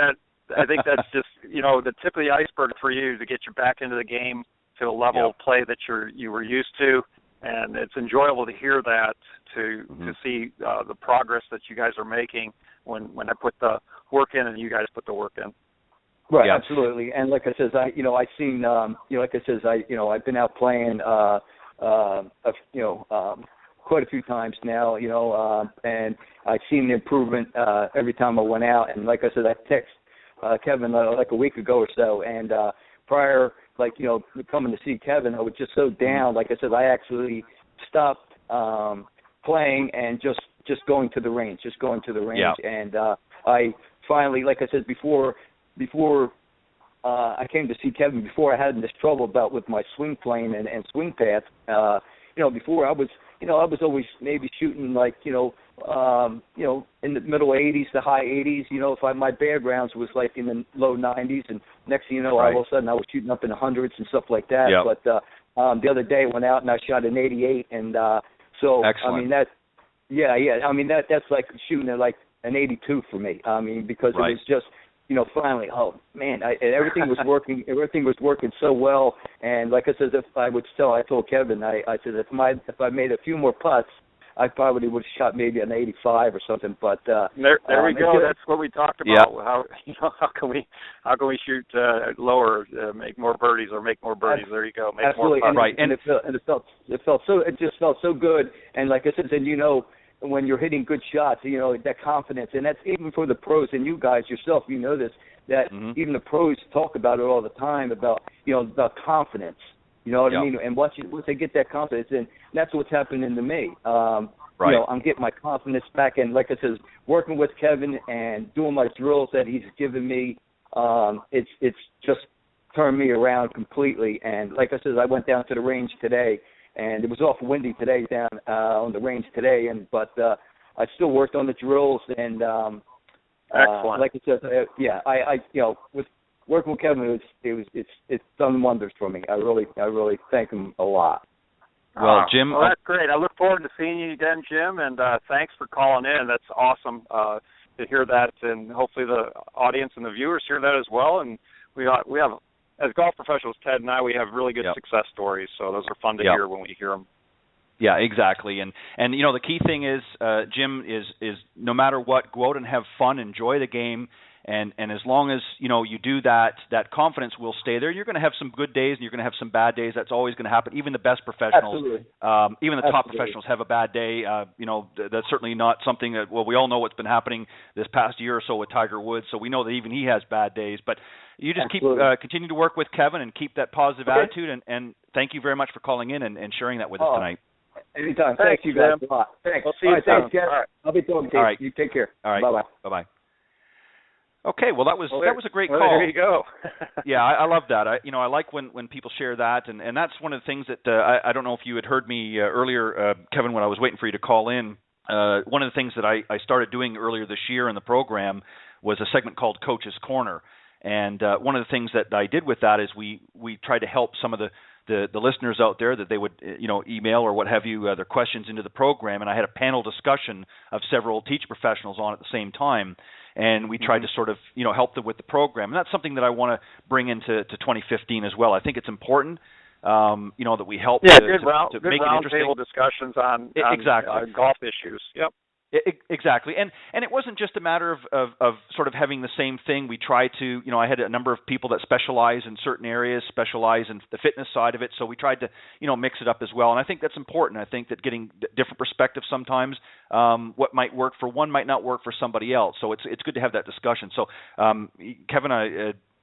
S3: that's just, you know, the tip of the iceberg for you to get you back into the game to a level of play that you were used to, and it's enjoyable to hear that, to see the progress that you guys are making when I put the work in and you guys put the work in.
S4: Right, absolutely. And like I says, I've seen, you know, like I says, I've been out playing, quite a few times now, you know, and I've seen the improvement every time I went out. And like I said, I text Kevin like a week ago or so, and prior like, coming to see Kevin, I was just so down. Like I said, I actually stopped playing and just going to the range,
S2: Yeah.
S4: And I finally, like I said before I came to see Kevin, before I had this trouble with my swing plane and swing path. Before I was always maybe shooting like in the middle 80s to high 80s. If my bad rounds was like in the low 90s, and next thing you know,
S2: right.
S4: all of a sudden I was shooting up in the hundreds and stuff like that.
S2: Yep.
S4: But the other day I went out and I shot an 88, and so
S2: excellent.
S4: I mean that. Yeah. I mean that's like shooting at like an 82 for me. I mean, because
S2: right.
S4: it was just. Finally, oh man, everything was working. Everything was working so well, and like I said, I told Kevin, I said if I made a few more putts, I probably would have shot maybe an 85 or something. But
S3: there we go. That's what we talked about.
S2: Yep.
S3: How can we shoot lower, make more birdies, or make more birdies? There you go. Make
S4: absolutely,
S3: more putts.
S2: Right.
S4: And it just felt so good. And like I said, then when you're hitting good shots, that confidence, and that's even for the pros and you guys yourself, this, that even the pros talk about it all the time about confidence. You know what I mean? And once they get that confidence, and that's what's happening to me.
S2: Right.
S4: I'm getting my confidence back, and like I said, working with Kevin and doing my drills that he's given me, it's just turned me around completely. And like I said, I went down to the range today. And it was awful windy today down on the range today, but I still worked on the drills, and
S3: excellent.
S4: like I said, I with working with Kevin, it's done wonders for me. I really thank him a lot.
S2: Well, Jim,
S3: well, that's great. I look forward to seeing you again, Jim, and thanks for calling in. That's awesome to hear that, and hopefully the audience and the viewers hear that as well. And we have. As golf professionals, Ted and I, we have really good success stories, so those are fun to hear when we hear them. Yeah,
S2: exactly. And the key thing is, Jim, is no matter what, go out and have fun, enjoy the game, and as long as you do that confidence will stay there. You're going to have some good days and you're going to have some bad days. That's always going to happen. Even the best professionals, even the top professionals have a bad day. That's certainly not something that we all know what's been happening this past year or so with Tiger Woods. So we know that even he has bad days, but. You just keep continue to work with Kevin and keep that positive attitude, and thank you very much for calling in and sharing that with us tonight.
S4: Anytime. Thanks you guys a lot. Thanks.
S3: We'll see you soon.
S4: Thanks, Jeff. All right. I'll be talking to you.
S2: All right.
S4: You take care.
S2: All right.
S4: Bye-bye.
S2: Bye-bye. Okay, well that was a great call.
S3: There you go.
S2: Yeah, I love that. I like when people share that, and that's one of the things that I don't know if you had heard me earlier, Kevin, when I was waiting for you to call in. One of the things that I started doing earlier this year in the program was a segment called Coach's Corner. And one of the things that I did with that is we tried to help some of the listeners out there that they would email or what have you their questions into the program, and I had a panel discussion of several teacher professionals on at the same time, and we tried to sort of help them with the program, and that's something that I want to bring into 2015 as well. I think it's important that we help to make it interesting.
S3: Roundtable discussions on golf issues. Yep.
S2: Exactly, and it wasn't just a matter of sort of having the same thing. We tried to, I had a number of people that specialize in certain areas, specialize in the fitness side of it, so we tried to, mix it up as well. And I think that's important. I think that getting different perspectives sometimes, what might work for one might not work for somebody else. So it's good to have that discussion. So, Kevin,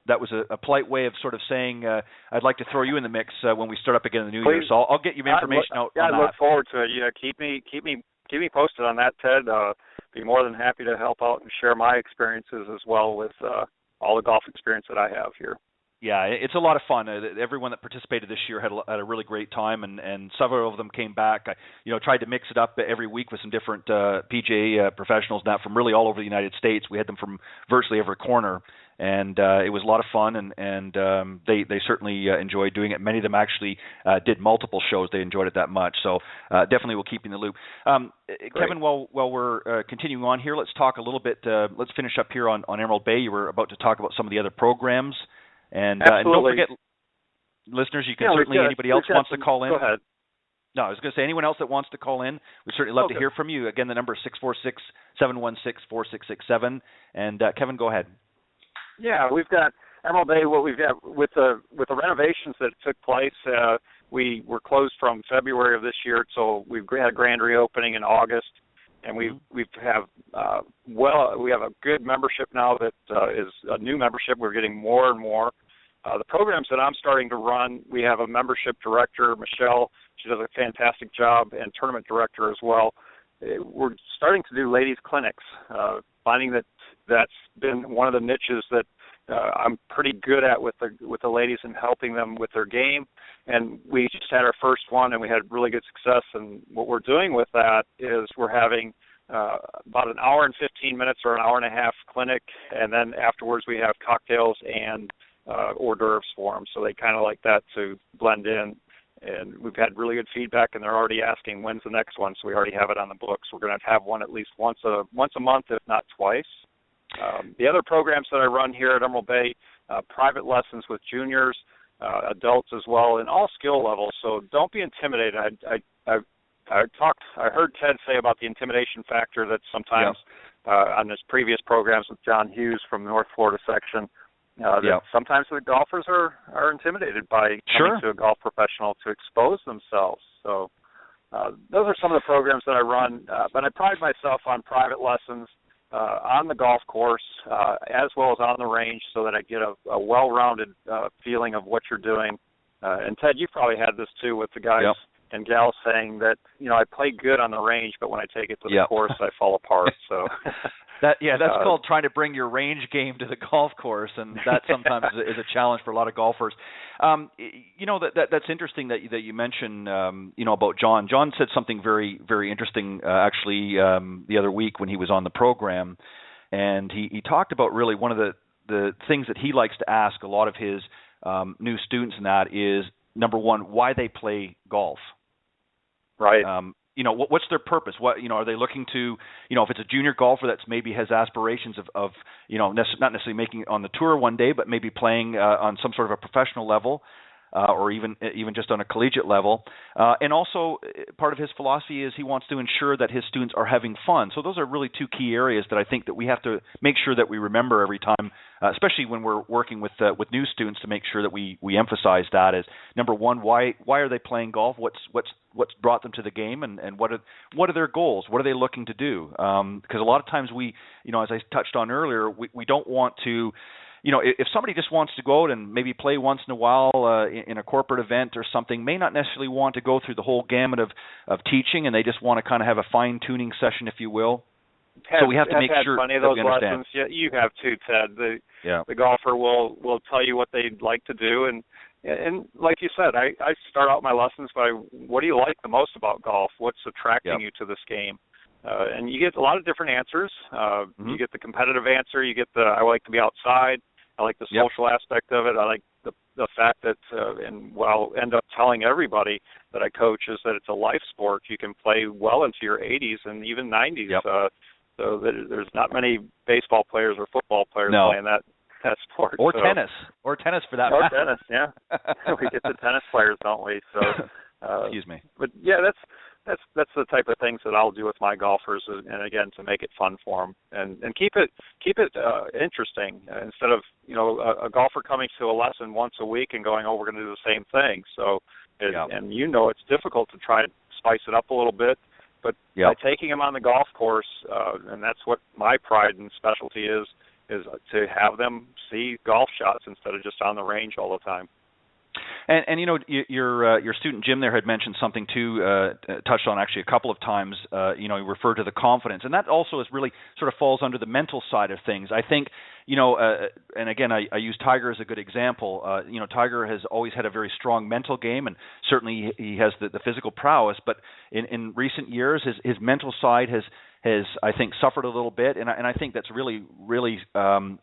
S2: that was a polite way of sort of saying I'd like to throw you in the mix when we start up again in the new year. So I'll get you information out.
S3: Yeah, I look forward to it. Keep me posted on that, Ted. Be more than happy to help out and share my experiences as well with all the golf experience that I have here.
S2: Yeah, it's a lot of fun. Everyone that participated this year had a really great time, and several of them came back. I tried to mix it up every week with some different PGA professionals now from really all over the United States. We had them from virtually every corner, and it was a lot of fun, and they certainly enjoyed doing it. Many of them actually did multiple shows. They enjoyed it that much. So definitely we'll keep you in the loop. Kevin, while we're continuing on here, let's talk a little bit. Let's finish up here on Emerald Bay. You were about to talk about some of the other programs. And don't forget, listeners, you can anybody else wants to call in.
S3: Go ahead.
S2: No, I was going to say anyone else that wants to call in, we'd certainly love to hear from you. Again, the number is 646-716-4667. And Kevin, go ahead.
S3: Yeah, we've got Emerald Bay. What we've got with the renovations that took place, we were closed from February of this year, so we've had a grand reopening in August. And we have a good membership now that is a new membership. We're getting more and more, The programs that I'm starting to run, we have a membership director, Michelle. She does a fantastic job, and tournament director as well. We're starting to do ladies clinics, finding that that's been one of the niches that I'm pretty good at with the ladies and helping them with their game. And we just had our first one, and we had really good success. And what we're doing with that is we're having about an hour and 15 minutes or an hour and a half clinic, and then afterwards we have cocktails and hors d'oeuvres for them. So they kind of like that to blend in. And we've had really good feedback, and they're already asking when's the next one. So we already have it on the books. We're going to have one at least once a month, if not twice. The other programs that I run here at Emerald Bay, private lessons with juniors, adults as well, in all skill levels. So don't be intimidated. I heard Ted say about the intimidation factor that sometimes on his previous programs with John Hughes from the North Florida section, that sometimes the golfers are intimidated by coming to a golf professional to expose themselves. So those are some of the programs that I run, but I pride myself on private lessons on the golf course as well as on the range, so that I get a well-rounded feeling of what you're doing. And Ted, you've probably had this too with the guys and gals saying that, I play good on the range, but when I take it to the course, I fall apart. So
S2: that's called trying to bring your range game to the golf course, and that sometimes is a challenge for a lot of golfers. That's interesting that you mentioned, about John. John said something very, very interesting actually the other week when he was on the program, and he talked about really one of the things that he likes to ask a lot of his new students, and that is, number one, why they play golf.
S3: Right.
S2: What's their purpose? What, are they looking to, if it's a junior golfer that's maybe has aspirations of not necessarily making it on the tour one day, but maybe playing on some sort of a professional level, or even just on a collegiate level. And also part of his philosophy is he wants to ensure that his students are having fun. So those are really two key areas that I think that we have to make sure that we remember every time, especially when we're working with new students, to make sure that we emphasize that as number one, why are they playing golf? What's brought them to the game, and what are their goals? What are they looking to do? Because a lot of times we, as I touched on earlier, we don't want to, if somebody just wants to go out and maybe play once in a while in a corporate event or something, may not necessarily want to go through the whole gamut of teaching, and they just want to kind of have a fine-tuning session, if you will. So we have to make sure
S3: that we understand. Lessons. Yeah, you have too, Ted. The golfer will tell you what they'd like to do, and like you said, I start out my lessons by, what do you like the most about golf? What's attracting you to this game? And you get a lot of different answers. You get the competitive answer. You get I like to be outside. I like the social aspect of it. I like the fact that, and what I'll end up telling everybody that I coach is that it's a life sport. You can play well into your 80s and even 90s. So there's not many baseball players or football players playing that sport.
S2: Or tennis for that matter.
S3: Or tennis, yeah. We get the tennis players, don't we? So,
S2: excuse me.
S3: But yeah, that's the type of things that I'll do with my golfers, and again, to make it fun for them and keep it interesting, instead of a golfer coming to a lesson once a week and going, we're going to do the same thing. So, and it's difficult to try to spice it up a little bit. But by taking them on the golf course, and that's what my pride and specialty is to have them see golf shots instead of just on the range all the time.
S2: And your student Jim there had mentioned something too, touched on actually a couple of times. He referred to the confidence, and that also is really sort of falls under the mental side of things. I think, and again, I use Tiger as a good example. Tiger has always had a very strong mental game, and certainly he has the physical prowess. But in recent years, his mental side has I think suffered a little bit, and I think that's really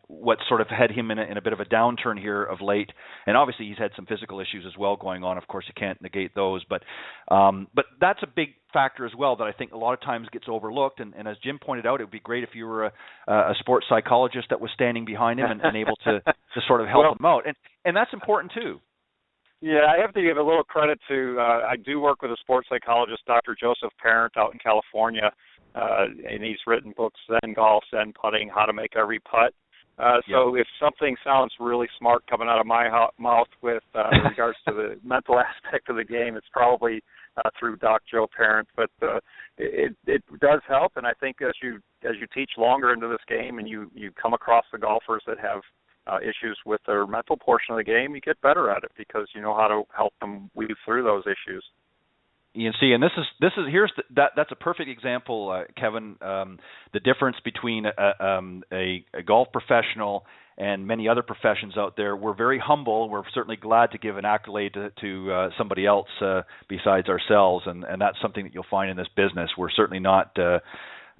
S2: what sort of had him in a bit of a downturn here of late. And obviously he's had some physical issues as well going on. Of course, you can't negate those, but that's a big factor as well that I think a lot of times gets overlooked. And as Jim pointed out, it would be great if you were a sports psychologist that was standing behind him and able to sort of help him out, and that's important too.
S3: Yeah, I have to give a little credit to. I do work with a sports psychologist, Dr. Joseph Parent, out in California. And he's written books, Zen Golf, Zen Putting, How to Make Every Putt. So if something sounds really smart coming out of my mouth with regards to the mental aspect of the game, it's probably through Doc Joe Parent. But it does help, and I think as you teach longer into this game and you come across the golfers that have issues with their mental portion of the game, you get better at it because you know how to help them weave through those issues.
S2: You see, and that's a perfect example, Kevin. The difference between a golf professional and many other professions out there. We're very humble. We're certainly glad to give an accolade to somebody else besides ourselves, and that's something that you'll find in this business. We're certainly not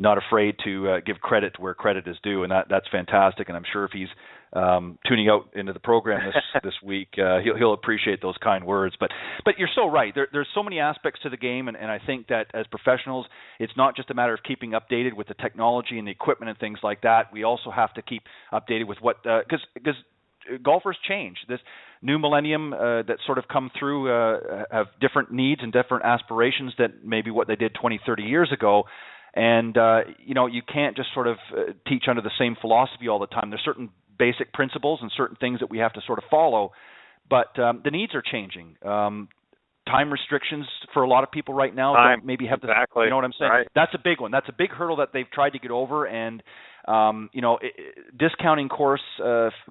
S2: afraid to give credit where credit is due, and that's fantastic. And I'm sure if he's tuning out into the program this week, he'll appreciate those kind words. But you're so right. There's so many aspects to the game, and I think that as professionals, it's not just a matter of keeping updated with the technology and the equipment and things like that. We also have to keep updated with what because golfers change. This new millennium that's sort of come through have different needs and different aspirations than maybe what they did 20, 30 years ago. And, you can't just sort of teach under the same philosophy all the time. There's certain basic principles and certain things that we have to sort of follow, but the needs are changing. Time restrictions for a lot of people right now don't maybe have
S3: exactly.
S2: You know what I'm saying?
S3: Right.
S2: That's a big one. That's a big hurdle that they've tried to get over, and discounting course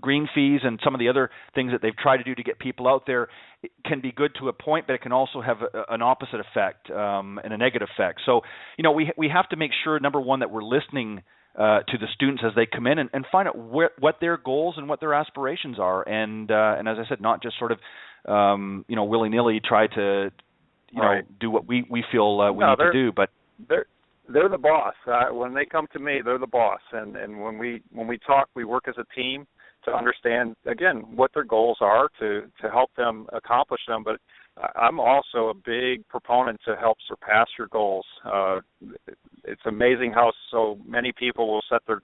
S2: green fees and some of the other things that they've tried to do to get people out there can be good to a point, but it can also have an opposite effect and a negative effect. So, we have to make sure, number one, that we're listening to the students as they come in and find out what their goals and what their aspirations are, and as I said, not just sort of willy-nilly try to do what we feel we need to do, but
S3: they're the boss. When they come to me, they're the boss, and when we talk, we work as a team to understand again what their goals are to help them accomplish them. But I'm also a big proponent to help surpass your goals. It's amazing how so many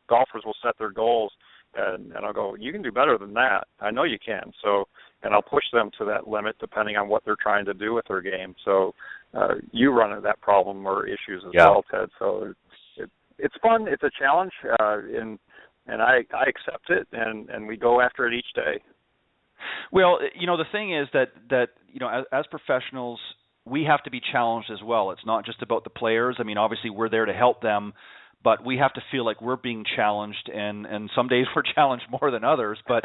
S3: golfers will set their goals, and I'll go, you can do better than that. I know you can. So, and I'll push them to that limit depending on what they're trying to do with their game. So you run into that problem or issues as well, Ted. So it's fun. It's a challenge, and I accept it, and we go after it each day.
S2: Well, the thing is that as professionals, we have to be challenged as well. It's not just about the players. I mean, obviously we're there to help them, but we have to feel like we're being challenged, and some days we're challenged more than others. But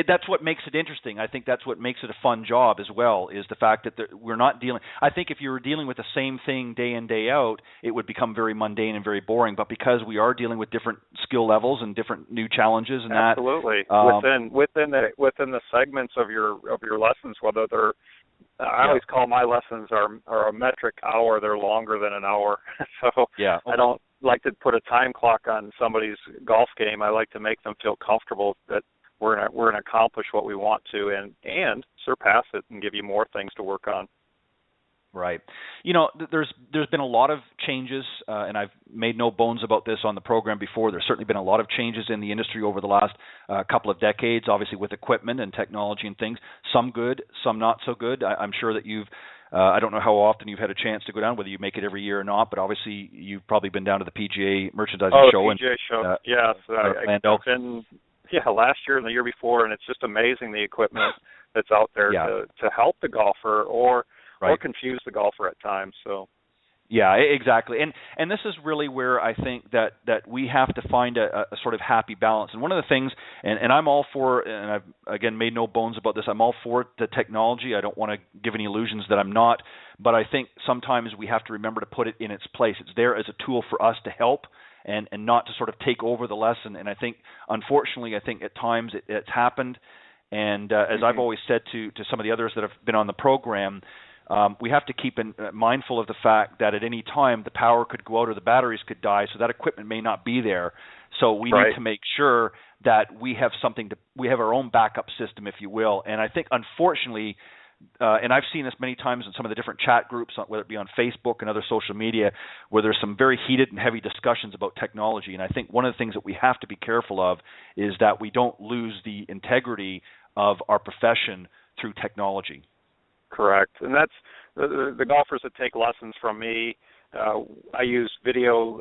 S2: that's what makes it interesting. I think that's what makes it a fun job as well, is the fact that we're not dealing. I think if you were dealing with the same thing day in, day out, it would become very mundane and very boring. But because we are dealing with different skill levels and different new challenges, and
S3: absolutely within the segments of your lessons, whether they're I always call my lessons are a metric hour. They're longer than an hour. So I don't like to put a time clock on somebody's golf game. I like to make them feel comfortable that we're going to accomplish what we want to and surpass it and give you more things to work on.
S2: Right. There's been a lot of changes, and I've made no bones about this on the program before. There's certainly been a lot of changes in the industry over the last couple of decades, obviously with equipment and technology and things. Some good, some not so good. I'm sure that you've I don't know how often you've had a chance to go down, whether you make it every year or not, but obviously you've probably been down to the PGA merchandising show.
S3: PGA show, yes. I've been last year and the year before, and it's just amazing the equipment that's out there to help the golfer or confuse the golfer at times. So
S2: yeah, exactly. And this is really where I think that we have to find a sort of happy balance. And one of the things, and I'm all for, and I've again made no bones about this, I'm all for the technology. I don't want to give any illusions that I'm not, but I think sometimes we have to remember to put it in its place. It's there as a tool for us to help and not to sort of take over the lesson. And I think, unfortunately, at times it's happened. And as I've always said to some of the others that have been on the program, we have to keep mindful of the fact that at any time the power could go out or the batteries could die, so that equipment may not be there. So we need to make sure that we have we have our own backup system, if you will. And I think, unfortunately, and I've seen this many times in some of the different chat groups, whether it be on Facebook and other social media, where there's some very heated and heavy discussions about technology. And I think one of the things that we have to be careful of is that we don't lose the integrity of our profession through technology.
S3: Correct. And that's the golfers that take lessons from me. I use video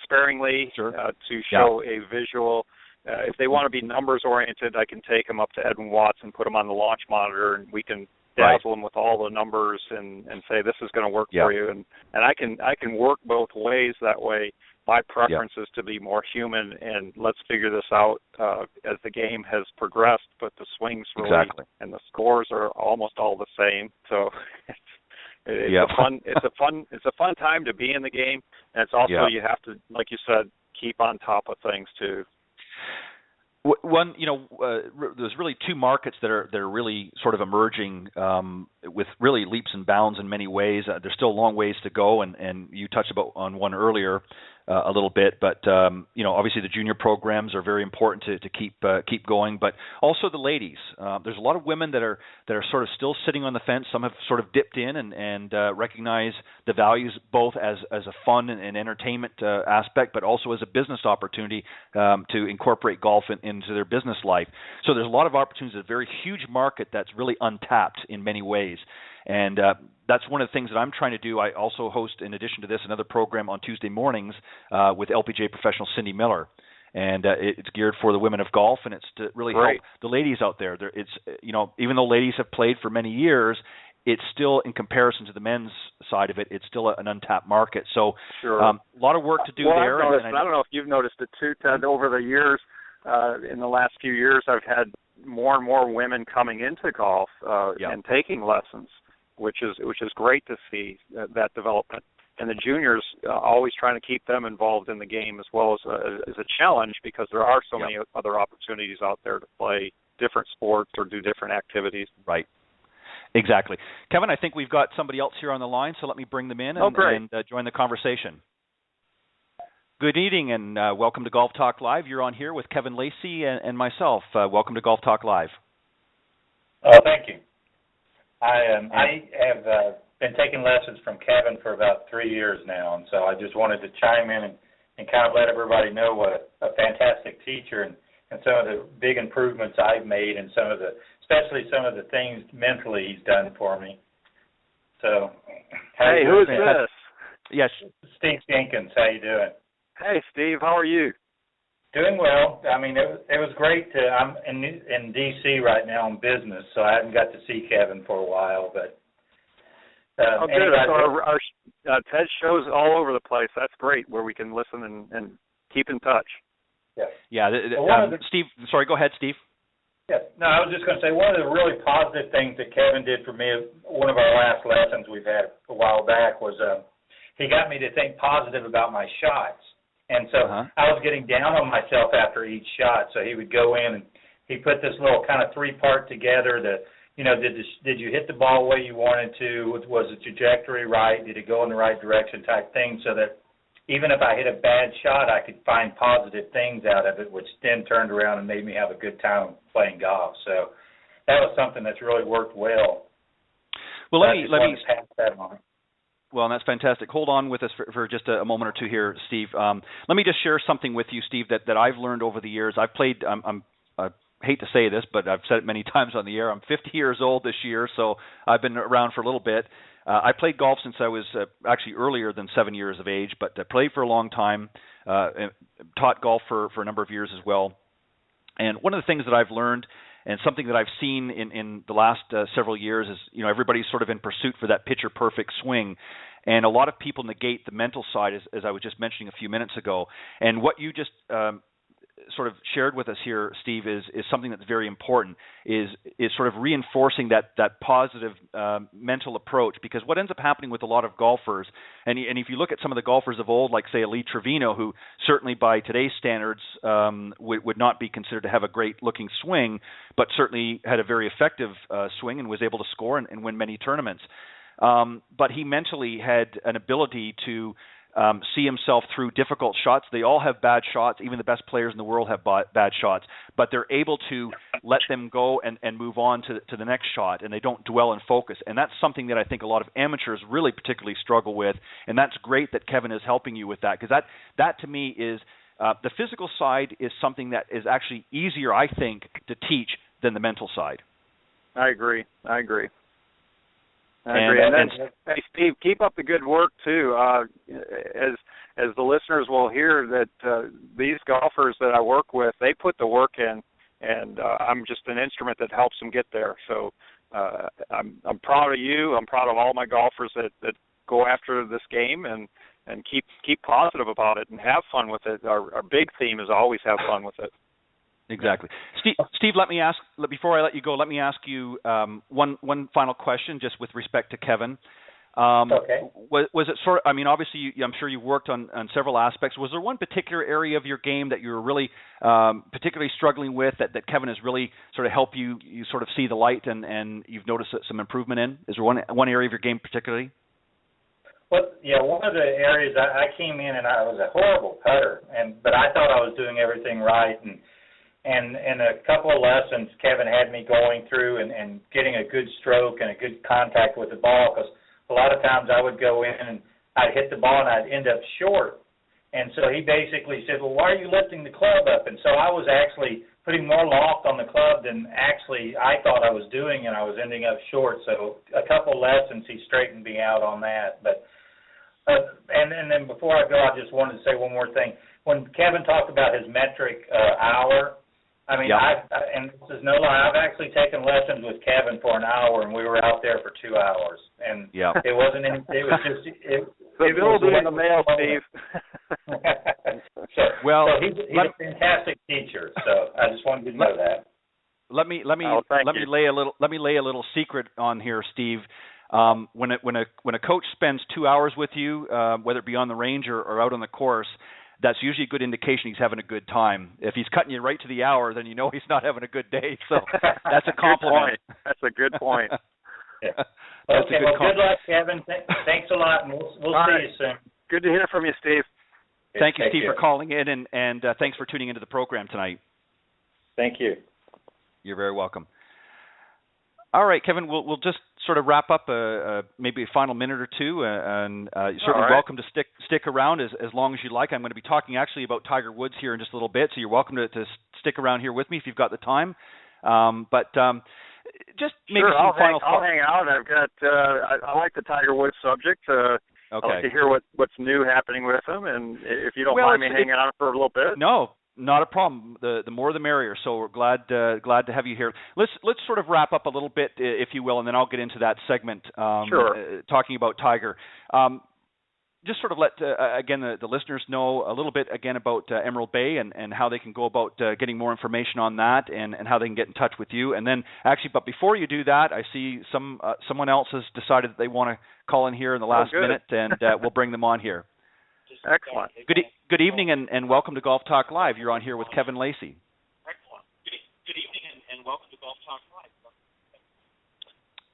S3: sparingly to show a visual. If they want to be numbers oriented, I can take them up to Edwin Watts and put them on the launch monitor, and we can dazzle them with all the numbers and say this is going to work for you, and I can work both ways that way. My preference is to be more human, and let's figure this out as the game has progressed. But the swings really and the scores are almost all the same. So it's a fun time to be in the game, and it's also you have to, like you said, keep on top of things too.
S2: One, there's really two markets that are really sort of emerging with really leaps and bounds in many ways. There's still a long ways to go, and you touched on one earlier a little bit, but obviously the junior programs are very important to keep going, but also the ladies. There's a lot of women that are sort of still sitting on the fence. Some have sort of dipped in and recognize the values both as a fun and entertainment aspect, but also as a business opportunity to incorporate golf into their business life. So there's a lot of opportunities. It's a very huge market that's really untapped in many ways. And that's one of the things that I'm trying to do. I also host, in addition to this, another program on Tuesday mornings with LPGA Professional Cindy Miller. And it's geared for the women of golf, and it's to really help the ladies out there. It's even though ladies have played for many years, it's still, in comparison to the men's side of it, it's still an untapped market. So a lot of work to do there.
S3: I don't know if you've noticed it too, Ted, over the years. In the last few years, I've had more and more women coming into golf and taking lessons, which is great to see that development. And the juniors, always trying to keep them involved in the game as well as a challenge, because there are so many other opportunities out there to play different sports or do different activities.
S2: Right. Exactly. Kevin, I think we've got somebody else here on the line, so let me bring them in and join the conversation. Good evening and welcome to Golf Talk Live. You're on here with Kevin Lacey and myself. Welcome to Golf Talk Live.
S5: Thank you. I have been taking lessons from Kevin for about 3 years now, and so I just wanted to chime in and kind of let everybody know what a fantastic teacher and some of the big improvements I've made, and especially some of the things mentally he's done for me. So,
S3: hey, who is this?
S2: Yes,
S5: Steve Jenkins. How you doing?
S3: Hey, Steve. How are you?
S5: Doing well. I mean, it was great. I'm in D.C. right now on business, so I haven't got to see Kevin for a while. But
S3: good. So our TED shows all over the place. That's great, where we can listen and keep in touch.
S5: Yeah.
S2: Steve, sorry, go ahead, Steve.
S5: Yeah. No, I was just going to say, one of the really positive things that Kevin did for me, one of our last lessons we've had a while back, was he got me to think positive about my shots. And so I was getting down on myself after each shot. So he would go in and he put this little kind of three-part together that, did you hit the ball the way you wanted to? Was the trajectory right? Did it go in the right direction type thing, so that even if I hit a bad shot, I could find positive things out of it, which then turned around and made me have a good time playing golf. So that was something that's really worked well.
S2: Well, let me
S5: pass that on.
S2: Well, and that's fantastic. Hold on with us for just a moment or two here, Steve. Let me just share something with you, Steve, that I've learned over the years. I've played, I hate to say this, but I've said it many times on the air. I'm 50 years old this year, so I've been around for a little bit. I played golf since I was actually earlier than 7 years of age, but I played for a long time, taught golf for a number of years as well. And one of the things that I've learned, and something that I've seen in the last several years, is everybody's sort of in pursuit for that picture-perfect swing. And a lot of people negate the mental side, as I was just mentioning a few minutes ago. And what you just sort of shared with us here, Steve, is something that's very important, is sort of reinforcing that positive mental approach. Because what ends up happening with a lot of golfers, and if you look at some of the golfers of old, like, say, Lee Trevino, who certainly by today's standards would not be considered to have a great-looking swing, but certainly had a very effective swing and was able to score and win many tournaments. But he mentally had an ability to see himself through difficult shots. They all have bad shots. Even the best players in the world have bad shots. But they're able to let them go and move on to the next shot, and they don't dwell and focus. And that's something that I think a lot of amateurs really particularly struggle with. And that's great that Kevin is helping you with that, because that to me is the physical side is something that is actually easier, I think, to teach than the mental side.
S3: I agree. And hey, Steve, keep up the good work too. As the listeners will hear, that these golfers that I work with, they put the work in, and I'm just an instrument that helps them get there. So I'm proud of you. I'm proud of all my golfers that go after this game and keep positive about it and have fun with it. Our big theme is always have fun with it.
S2: Exactly. Steve, let me ask, before I let you go, let me ask you one final question just with respect to Kevin.
S5: Okay.
S2: Was it sort of, I mean, obviously, I'm sure you worked on several aspects. Was there one particular area of your game that you were really particularly struggling with that Kevin has really sort of helped you sort of see the light and you've noticed some improvement in? Is there one area of your game particularly?
S5: Well, yeah, one of the areas I came in and I was a horrible putter, but I thought I was doing everything right, and a couple of lessons Kevin had me going through and getting a good stroke and a good contact with the ball, because a lot of times I would go in and I'd hit the ball and I'd end up short. And so he basically said, well, why are you lifting the club up? And so I was actually putting more loft on the club than actually I thought I was doing, and I was ending up short. So a couple lessons, he straightened me out on that. But and then before I go, I just wanted to say one more thing. When Kevin talked about his metric hour, I mean,
S2: yep.
S5: And this is no lie, I've actually taken lessons with Kevin for an hour, and we were out there for 2 hours. And
S2: yep.
S5: It wasn't any, it was just, it
S3: will be in the mail, Steve.
S5: so he's a fantastic teacher, so I just wanted you to know that.
S2: Let me lay a little secret on here, Steve. When a coach spends 2 hours with you, whether it be on the range or out on the course, that's usually a good indication he's having a good time. If he's cutting you right to the hour, then you know he's not having a good day. So that's a compliment.
S3: That's a good point.
S5: Yeah. Okay, good luck, Kevin. Thanks a lot, and we'll see you soon.
S3: Good to hear from you, Steve.
S2: Thank you, Steve, for calling in, and thanks for tuning into the program tonight.
S5: Thank you.
S2: You're very welcome. All right, Kevin, we'll just sort of wrap up maybe a final minute or two, and you're certainly welcome to stick around as long as you like. I'm going to be talking actually about Tiger Woods here in just a little bit, so you're welcome to stick around here with me if you've got the time. Just maybe
S3: sure,
S2: some final thoughts.
S3: I'll hang out. I've got I like the Tiger Woods subject.
S2: Okay.
S3: I'd like to hear what's new happening with him, and if you don't mind me hanging out for a little bit.
S2: No. Not a problem. The more the merrier. So we're glad to have you here. Let's sort of wrap up a little bit, if you will, and then I'll get into that segment.
S3: Sure.
S2: Talking about Tiger. Just sort of let again the listeners know a little bit again about Emerald Bay and how they can go about getting more information on that and how they can get in touch with you. And then actually, but before you do that, I see someone else has decided that they want to call in here in the last minute, and we'll bring them on here.
S3: Excellent.
S2: Good evening and welcome to Golf Talk Live. You're on here with Kevin Lacey.
S6: Excellent. Good evening and welcome to Golf Talk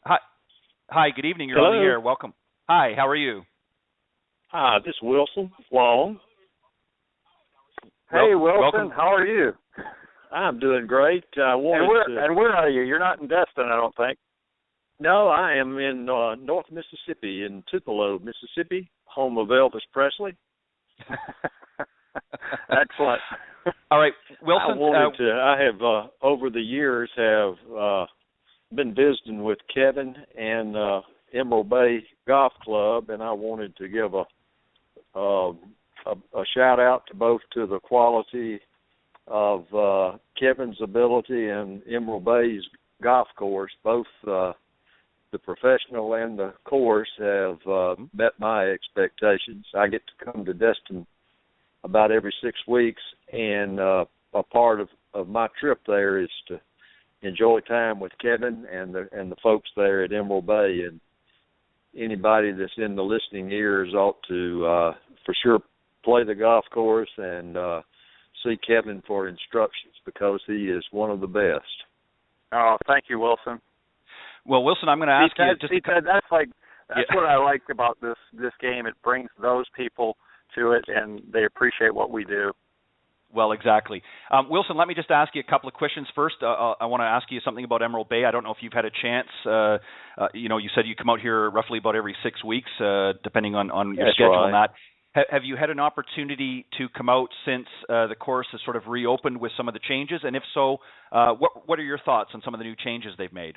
S2: Hi.
S6: Live.
S2: Hi. Good evening. You're
S7: Hello.
S2: on the air. Welcome. Hi. How are you?
S7: Hi, this is Wilson Long.
S3: Hey, Wilson.
S2: Welcome.
S3: How are you?
S7: I'm doing great.
S3: And where are you? You're not in Destin, I don't think.
S7: No, I am in North Mississippi, in Tupelo, Mississippi, home of Elvis Presley.
S3: Excellent.
S2: All right, Wilson.
S7: I have over the years have been visiting with Kevin and Emerald Bay Golf Club, and I wanted to give a shout out to the quality of Kevin's ability and Emerald Bay's golf course. Both the professional and the course have met my expectations. I get to come to Destin about every 6 weeks, and a part of my trip there is to enjoy time with Kevin and the folks there at Emerald Bay. And anybody that's in the listening ears ought to for sure play the golf course and see Kevin for instructions, because he is one of the best.
S3: Oh, thank you, Wilson.
S2: Well, Wilson, I'm going to ask you.
S3: That's what I like about this game. It brings those people to it, and they appreciate what we do.
S2: Well, exactly. Wilson, let me just ask you a couple of questions first. I want to ask you something about Emerald Bay. I don't know if you've had a chance. You said you come out here roughly about every 6 weeks, depending on your schedule and that. Have you had an opportunity to come out since the course has sort of reopened with some of the changes? And if so, what are your thoughts on some of the new changes they've made?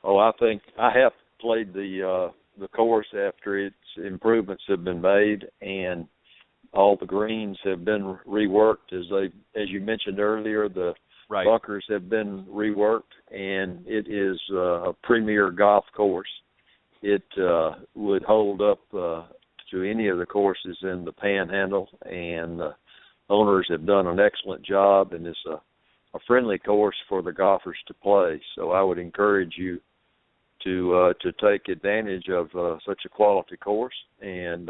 S7: Oh, I think I have played the course after its improvements have been made, and all the greens have been reworked. As you mentioned earlier, the
S2: Right.
S7: bunkers have been reworked, and it is a premier golf course. It would hold up to any of the courses in the Panhandle, and the owners have done an excellent job, and it's a friendly course for the golfers to play. So I would encourage you to take advantage of such a quality course, and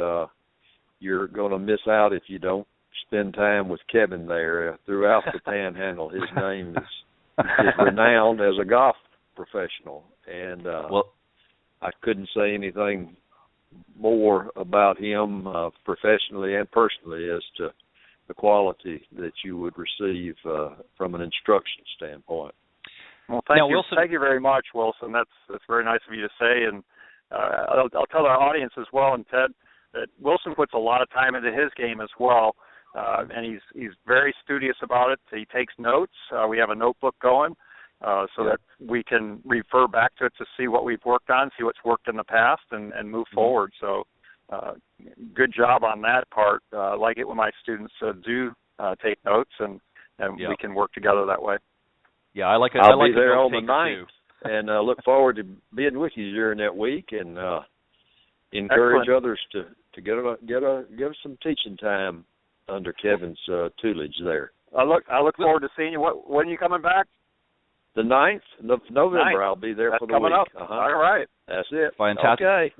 S7: you're going to miss out if you don't spend time with Kevin there throughout the Panhandle. His name is renowned as a golf professional, and I couldn't say anything more about him professionally and personally as to the quality that you would receive from an instruction standpoint.
S3: Well, thank you very much, Wilson. That's very nice of you to say, and I'll tell our audience as well, and Ted, that Wilson puts a lot of time into his game as well, and he's very studious about it. He takes notes. We have a notebook going that we can refer back to it to see what we've worked on, see what's worked in the past, and move forward. So good job on that part. I like it when my students do take notes, and we can work together that way.
S2: Yeah, I like it.
S7: I'll
S2: be
S7: there on the 9th, and look forward to being with you during that week, and encourage others to get some teaching time under Kevin's tutelage there.
S3: I look forward to seeing you. When are you coming back?
S7: The 9th of November. 9th. I'll be there for the
S3: coming
S7: week.
S3: Up. All right.
S7: That's it.
S2: Fantastic.
S7: Okay.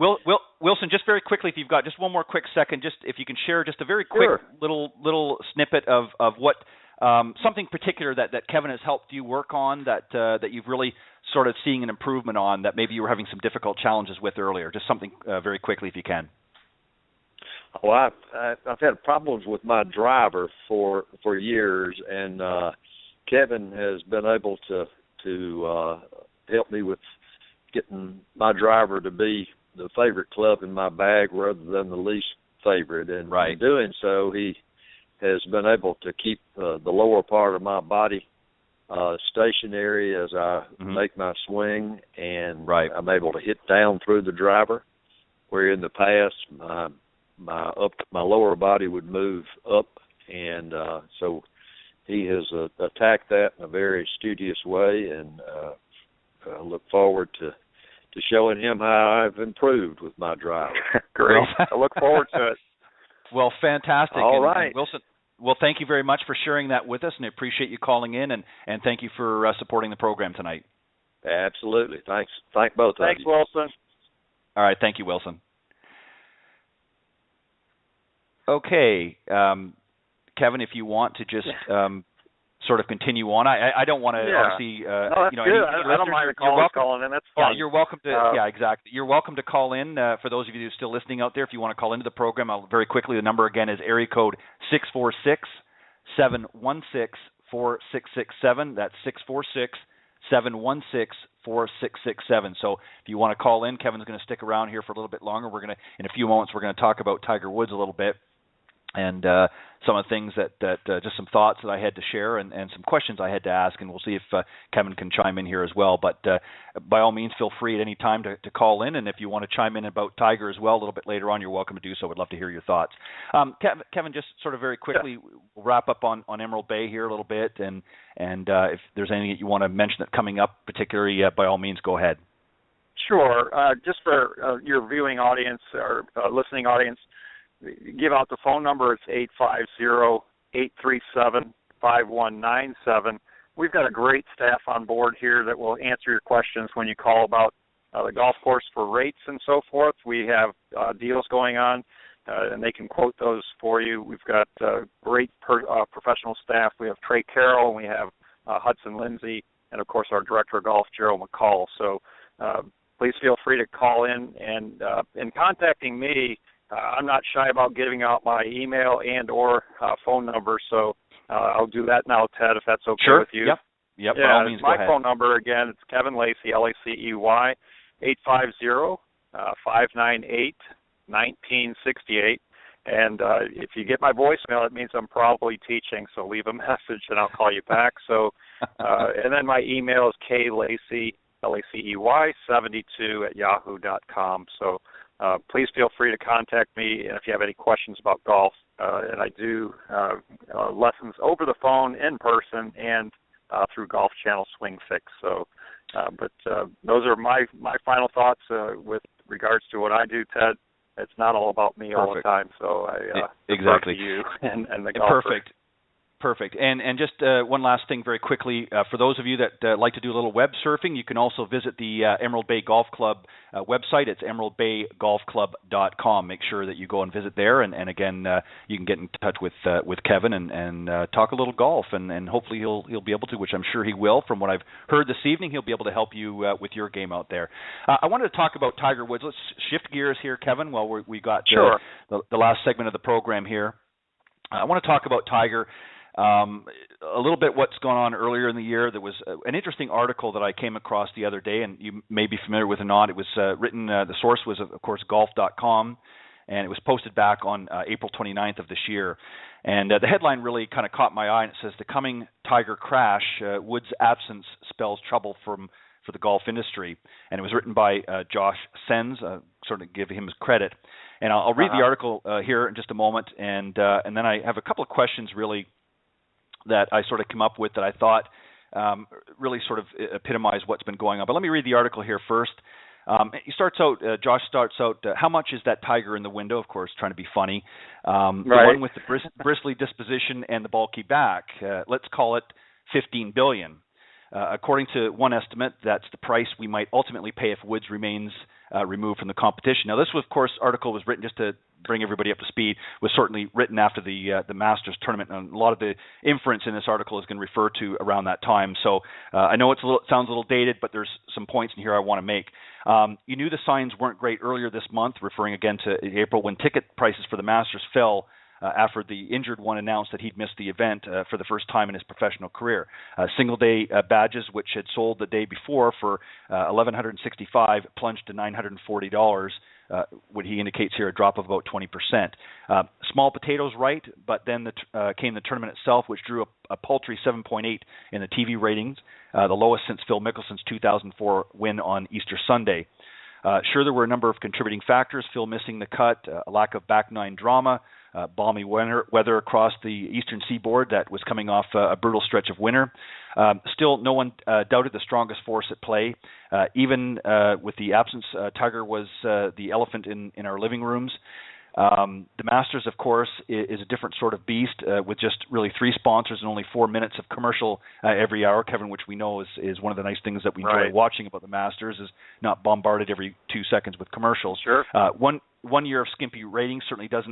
S2: Wilson, just very quickly, if you've got just one more quick second, just if you can share just a very quick little snippet of what something particular that Kevin has helped you work on that you've really sort of seeing an improvement on that maybe you were having some difficult challenges with earlier. Just something very quickly if you can.
S7: Well, I've had problems with my driver for years, and Kevin has been able to help me with getting my driver to be the favorite club in my bag rather than the least favorite. And in doing so, he has been able to keep the lower part of my body stationary as I make my swing, and I'm able to hit down through the driver, where in the past my lower body would move up, and so he has attacked that in a very studious way, and I look forward to showing him how I've improved with my driver.
S3: Great. I look forward to it.
S2: Well, fantastic.
S7: All right.
S2: And Wilson, well, thank you very much for sharing that with us, and I appreciate you calling in, and thank you for supporting the program tonight.
S7: Absolutely. Thanks. Thank both of you.
S3: Thanks, Wilson.
S2: All right. Thank you, Wilson. Okay. Kevin, if you want to just sort of continue on, I don't want to obviously.
S3: No, that's good. I don't mind calling in. That's fine.
S2: Yeah, you're welcome to. Exactly. You're welcome to call in. For those of you who are still listening out there, if you want to call into the program, very quickly. The number again is area code 646-716-4667. That's 646-716-4667. So if you want to call in, Kevin's going to stick around here for a little bit longer. In a few moments, we're going to talk about Tiger Woods a little bit, and some of the things that just some thoughts that I had to share, and some questions I had to ask, and we'll see if Kevin can chime in here as well. But by all means, feel free at any time to call in, and if you want to chime in about Tiger as well a little bit later on, you're welcome to do so. We'd love to hear your thoughts. Kevin, just sort of very quickly, we'll wrap up on Emerald Bay here a little bit, and if there's anything that you want to mention that's coming up particularly, by all means, go ahead.
S3: Sure. Just for your viewing audience or listening audience, give out the phone number. It's 850-837-5197. We've got a great staff on board here that will answer your questions when you call about the golf course for rates and so forth. We have deals going on, and they can quote those for you. We've got great professional staff. We have Trey Carroll, and we have Hudson Lindsay, and, of course, our director of golf, Gerald McCall. So please feel free to call in. And in contacting me, I'm not shy about giving out my email and or phone number, so I'll do that now, Ted, if that's okay with you.
S2: Yep. By all means,
S3: my
S2: go ahead.
S3: phone number, again, it's Kevin Lacey, Lacey, 850-598-1968. And if you get my voicemail, it means I'm probably teaching, so leave a message and I'll call you back. So, and then my email is klacey, LACEY72@yahoo.com. So please feel free to contact me, and if you have any questions about golf. And I do lessons over the phone, in person, and through Golf Channel Swing Fix. So, but those are my final thoughts with regards to what I do, Ted. It's not all about me all the time. So I
S2: exactly
S3: to you and the golfer.
S2: Perfect. And just one last thing very quickly. For those of you that like to do a little web surfing, you can also visit the Emerald Bay Golf Club website. It's emeraldbaygolfclub.com. Make sure that you go and visit there. And again, you can get in touch with Kevin and talk a little golf. And hopefully he'll be able to, which I'm sure he will. From what I've heard this evening, he'll be able to help you with your game out there. I wanted to talk about Tiger Woods. Let's shift gears here, Kevin, while we got the last segment of the program here. I want to talk about Tiger. A little bit what's gone on earlier in the year. There was an interesting article that I came across the other day, and you may be familiar with it or not. It was written, the source was, of course, golf.com, and it was posted back on April 29th of this year. And the headline really kind of caught my eye, and it says, "The coming Tiger crash, Woods' absence spells trouble for the golf industry." And it was written by Josh Sens, sort of give him his credit. And I'll read the article here in just a moment, and then I have a couple of questions really that I sort of came up with that I thought really sort of epitomize what's been going on. But let me read the article here first. Josh starts out, how much is that Tiger in the window? Of course, trying to be funny. The one with the bristly disposition and the bulky back. Let's call it $15 billion. According to one estimate, that's the price we might ultimately pay if Woods remains removed from the competition. Now, this, of course, article was written just to bring everybody up to speed, was certainly written after the Masters tournament, and a lot of the inference in this article is going to refer to around that time. So I know it sounds a little dated, but there's some points in here I want to make. You knew the signs weren't great earlier this month, referring again to April, when ticket prices for the Masters fell after the injured one announced that he'd missed the event for the first time in his professional career. Single-day badges, which had sold the day before for $1,165, plunged to $940. What he indicates here, a drop of about 20%. Small potatoes, right? But then came the tournament itself, which drew a paltry 7.8 in the TV ratings, the lowest since Phil Mickelson's 2004 win on Easter Sunday. Sure, there were a number of contributing factors: Phil missing the cut, a lack of back nine drama, balmy weather across the eastern seaboard that was coming off a brutal stretch of winter. Still, no one doubted the strongest force at play. Even with the absence, Tiger was the elephant in our living rooms. The Masters, of course, is a different sort of beast with just really 3 sponsors and only 4 minutes of commercial every hour, Kevin, which we know is one of the nice things that we enjoy watching about the Masters, is not bombarded every 2 seconds with commercials.
S3: Sure.
S2: One year of skimpy ratings certainly does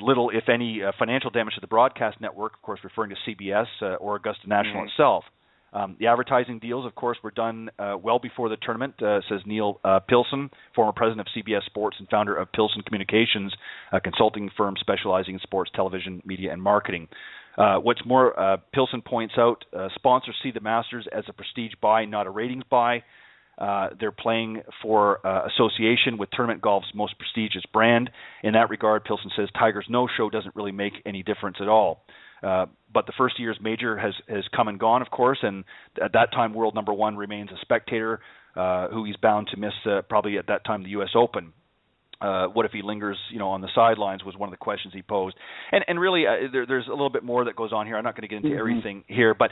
S2: little, if any, financial damage to the broadcast network, of course, referring to CBS or Augusta National itself. The advertising deals, of course, were done well before the tournament, says Neil Pilson, former president of CBS Sports and founder of Pilson Communications, a consulting firm specializing in sports, television, media, and marketing. What's more, Pilson points out, sponsors see the Masters as a prestige buy, not a ratings buy. They're playing for association with tournament golf's most prestigious brand. In that regard, Pilson says Tiger's no-show doesn't really make any difference at all. But the first year's major has come and gone, of course, and at that time, world number one remains a spectator who he's bound to miss probably at that time the U.S. Open. What if he lingers, on the sidelines, was one of the questions he posed. And really, there's a little bit more that goes on here. I'm not going to get into everything here, but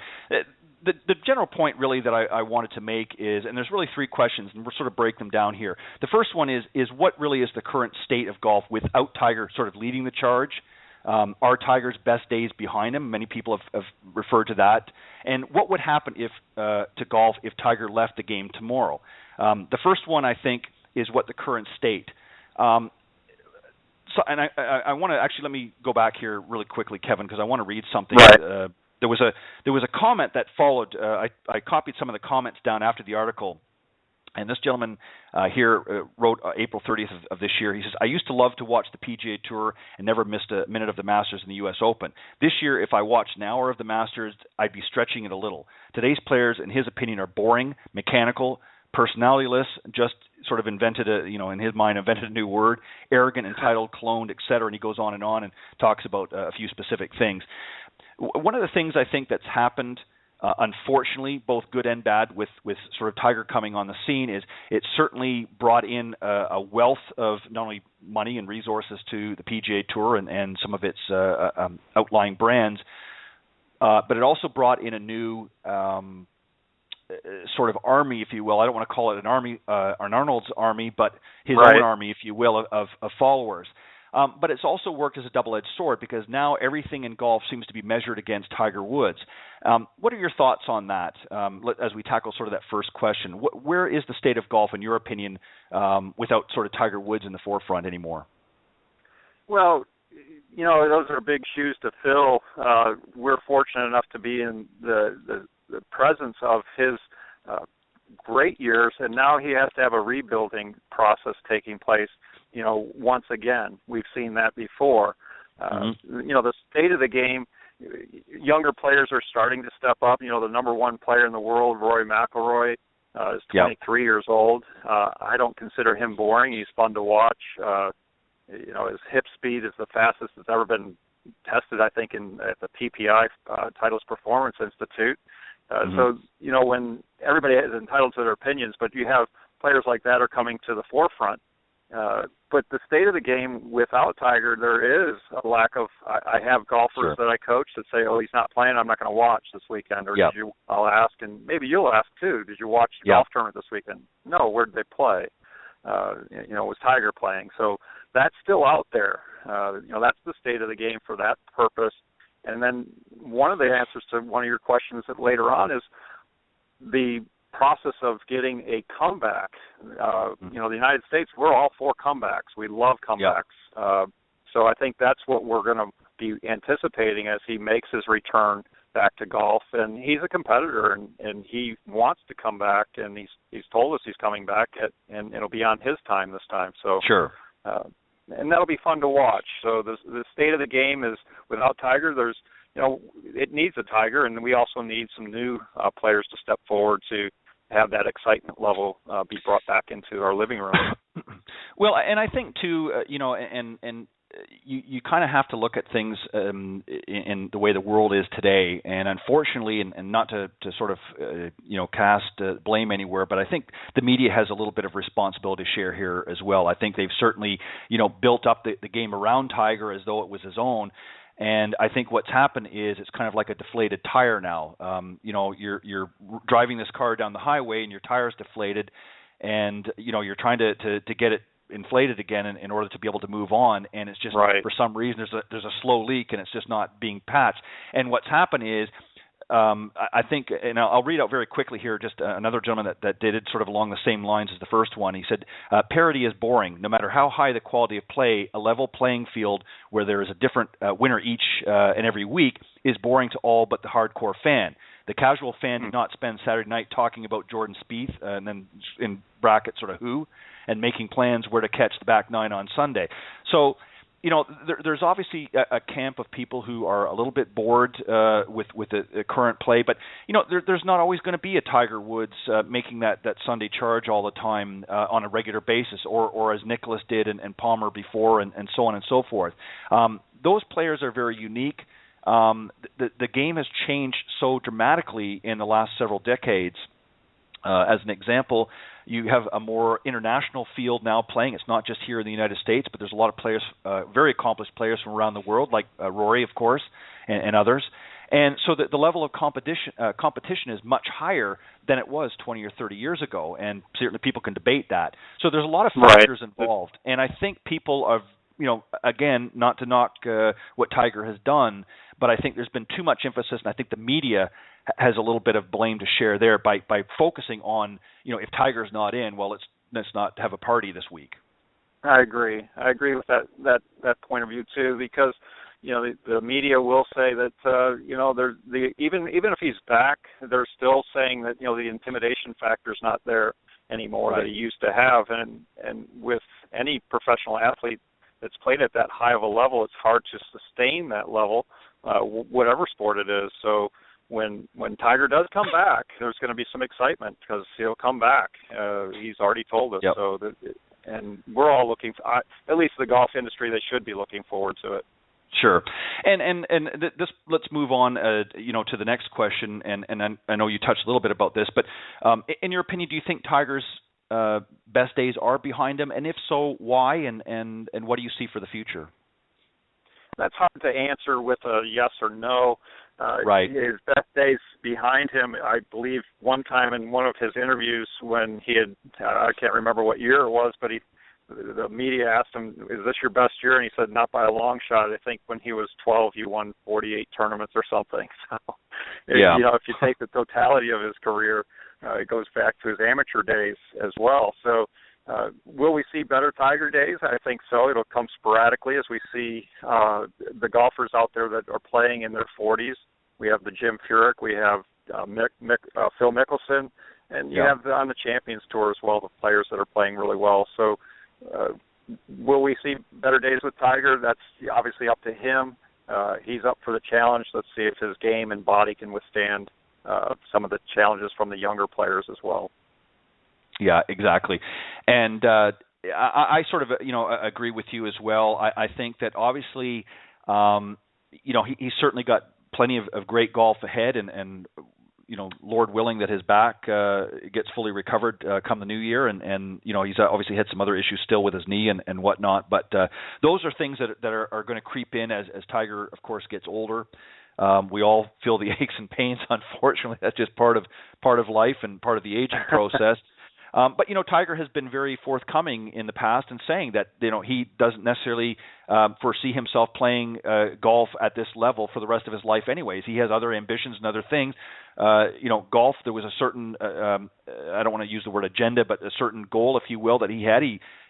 S2: the general point really that I wanted to make is, and there's really 3 questions, and we'll sort of break them down here. The first one is what really is the current state of golf without Tiger sort of leading the charge? Are Tiger's best days behind him? Many people have referred to that. And what would happen to golf if Tiger left the game tomorrow? The first one, I think, is what the current state. I want to actually, let me go back here really quickly, Kevin, because I want to read something.
S3: Right.
S2: There was a comment that followed. I copied some of the comments down after the article. And this gentleman here wrote April 30th of this year. He says, I used to love to watch the PGA Tour and never missed a minute of the Masters and the U.S. Open. This year, if I watched an hour of the Masters, I'd be stretching it a little. Today's players, in his opinion, are boring, mechanical, personality-less, just sort of invented in his mind, invented a new word, arrogant, entitled, cloned, etc. And he goes on and talks about a few specific things. One of the things I think that's happened, unfortunately, both good and bad, with sort of Tiger coming on the scene, is it certainly brought in a wealth of not only money and resources to the PGA Tour and some of its outlying brands, but it also brought in a new sort of army, if you will. I don't want to call it an army, an Arnold's army, but his own army, if you will, of followers. But it's also worked as a double-edged sword because now everything in golf seems to be measured against Tiger Woods. What are your thoughts on that as we tackle sort of that first question? Where is the state of golf, in your opinion, without sort of Tiger Woods in the forefront anymore?
S3: Well, those are big shoes to fill. We're fortunate enough to be in the presence of his great years, and now he has to have a rebuilding process taking place. Once again, we've seen that before. The state of the game, younger players are starting to step up. The number one player in the world, Rory McIlroy, is 23 years old. I don't consider him boring. He's fun to watch. His hip speed is the fastest that's ever been tested, I think, at the PPI, Titleist Performance Institute. So, when everybody is entitled to their opinions, but you have players like that are coming to the forefront. But the state of the game without Tiger, there is a lack of. I have golfers that I coach that say, "Oh, he's not playing. I'm not going to watch this weekend." Or I'll ask, and maybe you'll ask too. Did you watch the golf tournament this weekend? No. Where did they play? Was Tiger playing? So that's still out there. That's the state of the game for that purpose. And then one of the answers to one of your questions that later on is the process of getting a comeback. The United States, we're all for comebacks. We love comebacks. So I think that's what we're going to be anticipating as he makes his return back to golf. And he's a competitor, and he wants to come back, and he's told us he's coming back, and it'll be on his time this time. So and that'll be fun to watch. So the state of the game is without Tiger, there's it needs a Tiger, and we also need some new players to step forward to have that excitement level be brought back into our living room.
S2: Well, and I think too, and you kind of have to look at things in the way the world is today, and unfortunately, and not to sort of cast blame anywhere, but I think the media has a little bit of responsibility to share here as well. I think they've certainly built up the game around Tiger as though it was his own. And I think what's happened is it's kind of like a deflated tire now. You're driving this car down the highway and your tire's deflated, and you're trying to get it inflated again in order to be able to move on, and it's just for some reason there's a slow leak and it's just not being patched. And what's happened is I think, and I'll read out very quickly here, just another gentleman that did it sort of along the same lines as the first one. He said, parity is boring. No matter how high the quality of play, a level playing field where there is a different winner each and every week is boring to all but the hardcore fan. The casual fan did not spend Saturday night talking about Jordan Spieth, and then in brackets sort of who, and making plans where to catch the back nine on Sunday. So, there's obviously a camp of people who are a little bit bored with the current play, but there's not always going to be a Tiger Woods making that Sunday charge all the time on a regular basis, or as Nicklaus did and Palmer before, and so on and so forth. Those players are very unique. The game has changed so dramatically in the last several decades. As an example, you have a more international field now playing. It's not just here in the United States, but there's a lot of players, very accomplished players from around the world, like Rory, of course, and others. And so the level of competition is much higher than it was 20 or 30 years ago, and certainly people can debate that. So there's a lot of factors involved, and I think people are, again, not to knock what Tiger has done, but I think there's been too much emphasis, and I think the media has a little bit of blame to share there by focusing on, if Tiger's not in, well, let's not have a party this week.
S3: I agree with that point of view too, because the media will say that even if he's back, they're still saying that the intimidation factor is not there anymore that he used to have, and with any professional athlete that's played at that high of a level, it's hard to sustain that level, whatever sport it is. So when Tiger does come back, there's going to be some excitement because he'll come back. He's already told us. So and we're all looking for, at least the golf industry, they should be looking forward to it.
S2: Sure, and this, let's move on, to the next question. And I know you touched a little bit about this, but in your opinion, do you think Tiger's best days are behind him, and if so, why? And what do you see for the future?
S3: That's hard to answer with a yes or no.
S2: Right.
S3: His best days behind him, I believe, one time in one of his interviews when he had, I can't remember what year it was, but the media asked him, "Is this your best year?" And he said, "Not by a long shot. I think when he was 12, he won 48 tournaments or something." So,
S2: yeah.
S3: if you take the totality of his career, it goes back to his amateur days as well. So, will we see better Tiger days? I think so. It'll come sporadically as we see the golfers out there that are playing in their 40s. We have the Jim Furyk, we have Phil Mickelson, and you have on the Champions Tour as well, the players that are playing really well. So, will we see better days with Tiger? That's obviously up to him. He's up for the challenge. Let's see if his game and body can withstand some of the challenges from the younger players as well.
S2: Yeah, exactly. And I sort of, agree with you as well. I think that obviously, he's certainly got plenty of great golf ahead, and Lord willing that his back gets fully recovered come the new year, and he's obviously had some other issues still with his knee and whatnot, but those are things that are going to creep in as Tiger, of course, gets older. We all feel the aches and pains, unfortunately. That's just part of life and part of the aging process. But Tiger has been very forthcoming in the past in saying that he doesn't necessarily foresee himself playing golf at this level for the rest of his life. Anyways, he has other ambitions and other things. Golf. There was a certain I don't want to use the word agenda, but a certain goal, if you will, that he had.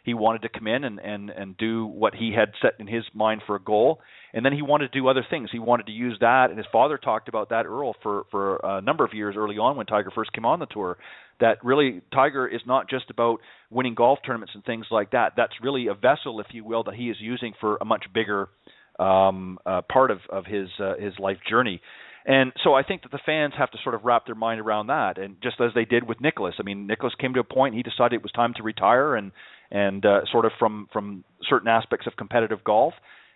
S2: He wanted to come in and do what he had set in his mind for a goal, and then he wanted to do other things. He wanted to use that, and his father talked about that, Earl, for a number of years early on when Tiger first came on the tour, that really Tiger is not just about winning golf tournaments and things like that. That's really a vessel, if you will, that he is using for a much bigger part of his life journey. And so I think that the fans have to sort of wrap their mind around that, and just as they did with Nicklaus. I mean, Nicklaus came to a point, he decided it was time to retire and sort of from certain aspects of competitive golf.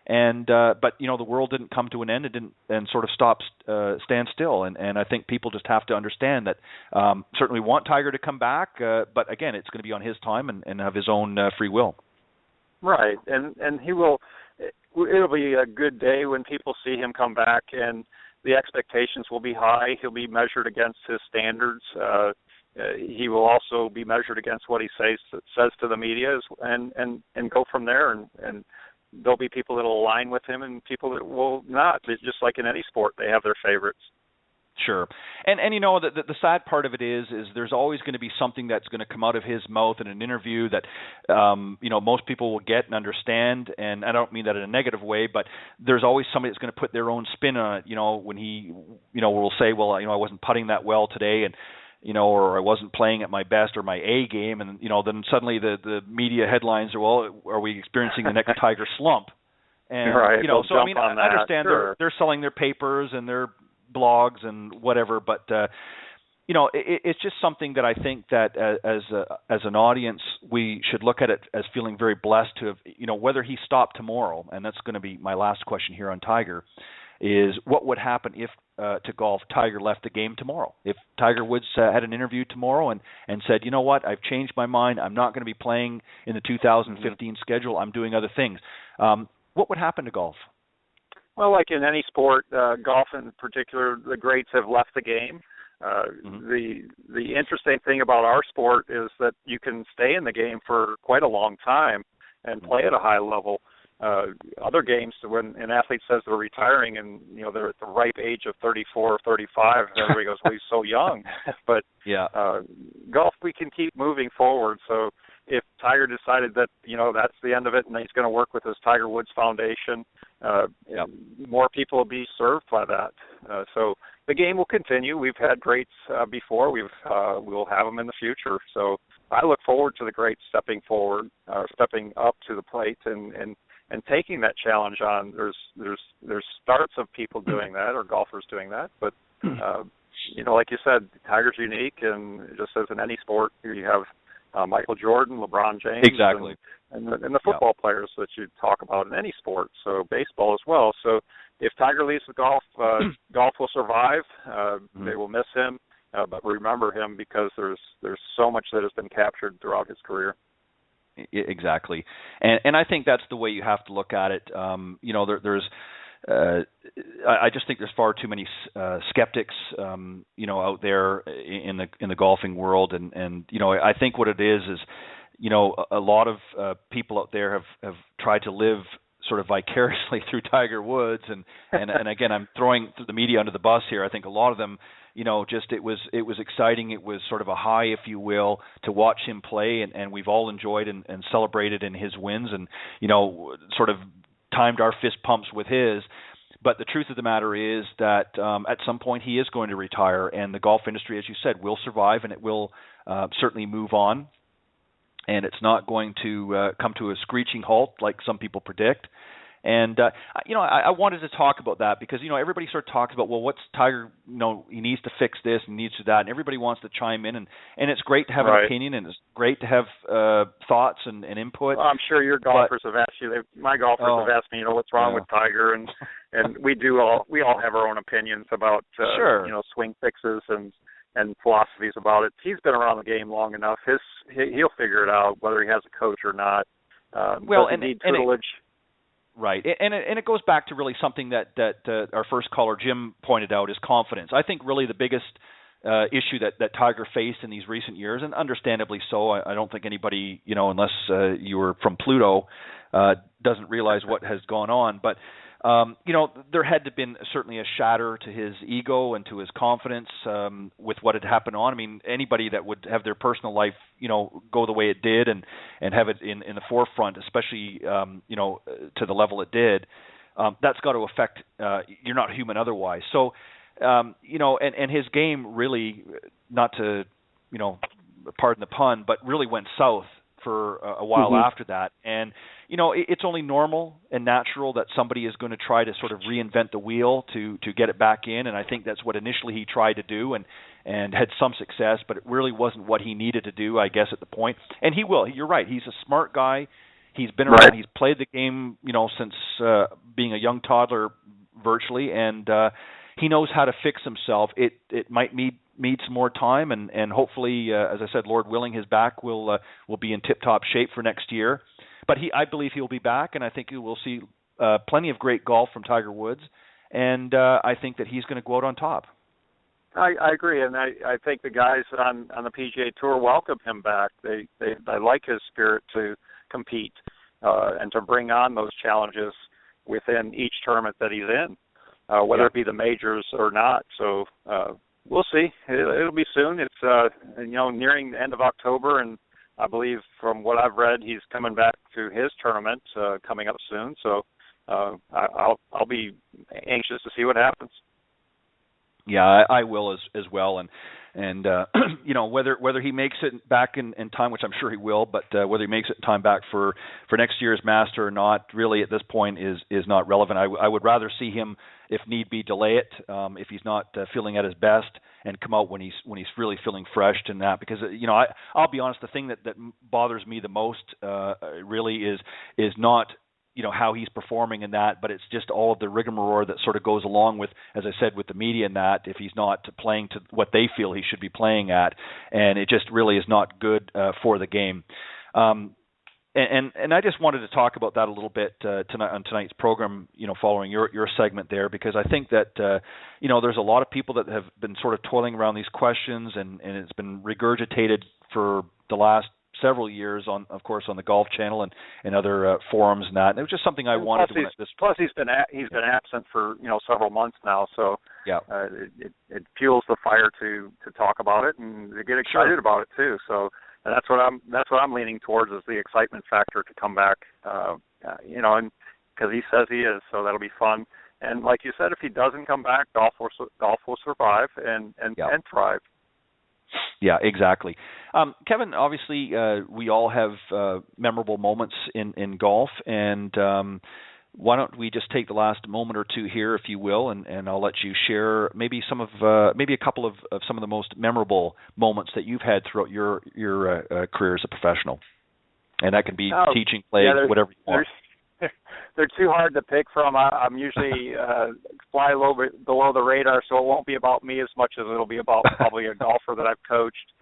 S2: And but the world didn't come to an end. It didn't and sort of stand still. And I think people just have to understand that certainly want Tiger to come back, but again, it's going to be on his time and have his own free will.
S3: Right, and he will. It'll be a good day when people see him come back, and the expectations will be high. He'll be measured against his standards. He will also be measured against what he says to the media, and go from there. And there'll be people that will align with him, and people that will not. Just like in any sport, they have their favorites.
S2: Sure. And the sad part of it is there's always going to be something that's going to come out of his mouth in an interview that most people will get and understand, and I don't mean that in a negative way, but there's always somebody that's going to put their own spin on it, when he will say, well, I wasn't putting that well today, and or I wasn't playing at my best or my A game, and then suddenly the media headlines are, well, are we experiencing the next Tiger slump? And
S3: right.
S2: So I mean, I understand
S3: sure.
S2: they're selling their papers and their blogs and whatever, but it's just something that I think that as an audience we should look at it as feeling very blessed to have, whether he stopped tomorrow, and that's going to be my last question here on Tiger, is what would happen if to golf Tiger left the game tomorrow? If Tiger Woods had an interview tomorrow and said, you know what, I've changed my mind, I'm not going to be playing in the 2015 schedule, I'm doing other things, what would happen to golf?
S3: Well, like in any sport, golf in particular, the greats have left the game. The interesting thing about our sport is that you can stay in the game for quite a long time and play at a high level. Other games, when an athlete says they're retiring and they're at the ripe age of 34 or 35, everybody goes, well, he's so young. But golf, we can keep moving forward. So if Tiger decided that that's the end of it and he's going to work with his Tiger Woods Foundation, more people will be served by that. So the game will continue. We've had greats before. We'll have them in the future. So I look forward to the greats stepping up to the plate and taking that challenge on. There's starts of people doing that or golfers doing that, but like you said, Tiger's unique, and just as in any sport, you have Michael Jordan, LeBron James,
S2: exactly,
S3: and the football players that you talk about in any sport. So baseball as well. So if Tiger leaves the golf, golf will survive. They will miss him, but remember him because there's so much that has been captured throughout his career.
S2: Exactly, and I think that's the way you have to look at it. There's I just think there's far too many skeptics, out there in the golfing world, and I think what it is, a lot of people out there have tried to live sort of vicariously through Tiger Woods, and again, I'm throwing the media under the bus here. I think a lot of them, just it was exciting. It was sort of a high, if you will, to watch him play, and we've all enjoyed and celebrated in his wins, and sort of timed our fist pumps with his. But the truth of the matter is that at some point he is going to retire, and the golf industry, as you said, will survive, and it will certainly move on. And it's not going to come to a screeching halt like some people predict. And, I wanted to talk about that because, everybody sort of talks about, well, what's Tiger, he needs to fix this and needs to that. And everybody wants to chime in. And it's great to have an opinion, and it's great to have thoughts and input.
S3: Well, I'm sure your golfers have asked you, my golfers have asked me, what's wrong with Tiger. And we all have our own opinions about, swing fixes and philosophies about it. He's been around the game long enough. He'll figure it out whether he has a coach or not. Doesn't need tutelage.
S2: Right, and it goes back to really something that our first caller, Jim, pointed out, is confidence. I think really the biggest issue that Tiger faced in these recent years, and understandably so. I don't think anybody, unless you were from Pluto, doesn't realize what has gone on. But there had to been certainly a shatter to his ego and to his confidence with what had happened on. I mean, anybody that would have their personal life, go the way it did and have it in the forefront, especially, to the level it did, that's got to affect, you're not human otherwise. So, and his game really, not to, pardon the pun, but really went south for a while after that. And, it's only normal and natural that somebody is going to try to sort of reinvent the wheel to get it back in. And I think that's what initially he tried to do and had some success, but it really wasn't what he needed to do, I guess, at the point. And he will. You're right. He's a smart guy. He's been around. Right. He's played the game, since being a young toddler virtually, and he knows how to fix himself. It might need some more time, and hopefully, as I said, Lord willing, his back will be in tip-top shape for next year. But I believe he'll be back, and I think you will see plenty of great golf from Tiger Woods, and I think that he's going to go out on top.
S3: I agree, and I think the guys on the PGA Tour welcome him back. They like his spirit to compete and to bring on those challenges within each tournament that he's in, whether it be the majors or not. So we'll see. It'll be soon. It's nearing the end of October, and I believe from what I've read, he's coming back to his tournament coming up soon. So I'll be anxious to see what happens.
S2: Yeah, I will as well, and whether he makes it back in time, which I'm sure he will, but whether he makes it in time back for next year's Master or not, really at this point is not relevant. I would rather see him, if need be, delay it if he's not feeling at his best, and come out when he's really feeling fresh and that. Because I'll be honest, the thing that bothers me the most really is not how he's performing in that, but it's just all of the rigmarole that sort of goes along with, as I said, with the media and that, if he's not playing to what they feel he should be playing at, and it just really is not good for the game. And I just wanted to talk about that a little bit tonight on tonight's program, following your segment there, because I think that, there's a lot of people that have been sort of toiling around these questions, and it's been regurgitated for the last several years on the Golf Channel and other forums and that. And it was just something I wanted to.
S3: Plus, he's been absent for several months now, so it fuels the fire to talk about it and to get excited about it too. So that's what I'm leaning towards, is the excitement factor to come back. And because he says he is, so that'll be fun. And like you said, if he doesn't come back, golf will survive and thrive.
S2: Yeah, exactly. Kevin, obviously, we all have memorable moments in golf, and why don't we just take the last moment or two here, if you will, and I'll let you share maybe a couple of some of the most memorable moments that you've had throughout your career as a professional, and that can be teaching, playing, whatever you want.
S3: They're too hard to pick from. I'm usually fly a little bit below the radar, so it won't be about me as much as it'll be about probably a golfer that I've coached.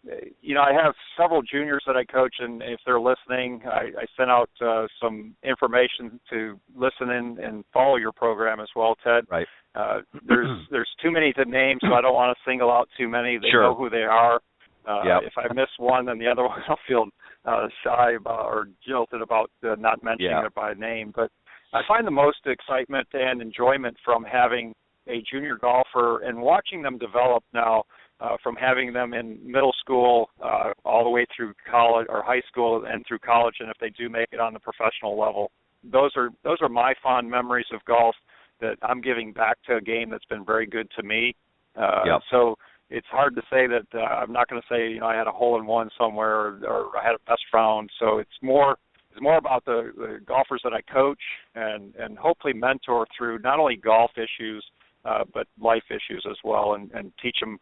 S3: I have several juniors that I coach, and if they're listening, I sent out some information to listen in and follow your program as well, Ted.
S2: Right.
S3: There's too many to name, so I don't want to single out too many. They
S2: Sure.
S3: know who they are.
S2: Yep.
S3: If I miss one, then the other one I'll feel shy about or jilted about not mentioning it by name. But I find the most excitement and enjoyment from having a junior golfer and watching them develop now, from having them in middle school all the way through college or high school and through college, and if they do make it on the professional level. Those are my fond memories of golf that I'm giving back to a game that's been very good to me. So it's hard to say that I'm not going to say I had a hole-in-one somewhere or I had a best round. So it's more about the golfers that I coach and hopefully mentor through not only golf issues but life issues as well, and teach them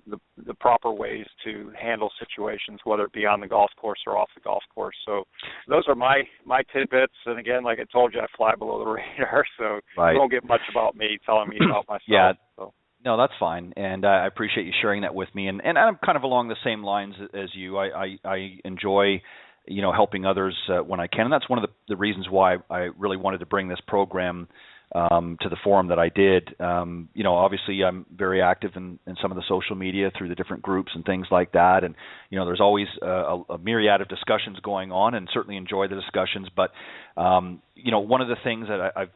S3: the proper ways to handle situations, whether it be on the golf course or off the golf course. So those are my tidbits. And again, like I told you, I fly below the radar, so you won't get much about me telling me about myself.
S2: Yeah.
S3: So.
S2: No, that's fine, and I appreciate you sharing that with me. And I'm kind of along the same lines as you. I enjoy, helping others when I can, and that's one of the reasons why I really wanted to bring this program to the forum that I did. Obviously I'm very active in some of the social media through the different groups and things like that, and there's always a myriad of discussions going on, and certainly enjoy the discussions. But one of the things that I've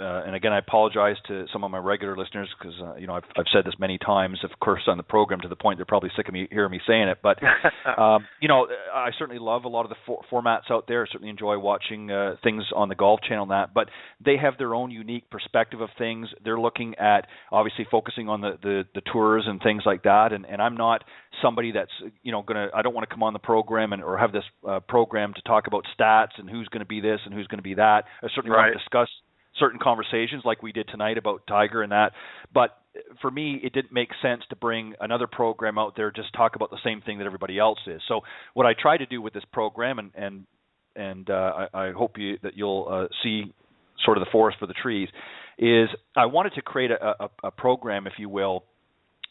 S2: and again, I apologize to some of my regular listeners because I've said this many times, of course, on the program, to the point they're probably sick of me hearing me saying it. But I certainly love a lot of the formats out there. I certainly enjoy watching things on the Golf Channel and that. But they have their own unique perspective of things. They're looking at obviously focusing on the tours and things like that. And I'm not somebody that's I don't want to come on the program or have this program to talk about stats and who's going to be this and who's going to be that. I certainly want to discuss certain conversations like we did tonight about Tiger and that. But for me, it didn't make sense to bring another program out there just talk about the same thing that everybody else is. So what I try to do with this program, and I hope that you'll see sort of the forest for the trees, is I wanted to create a program, if you will,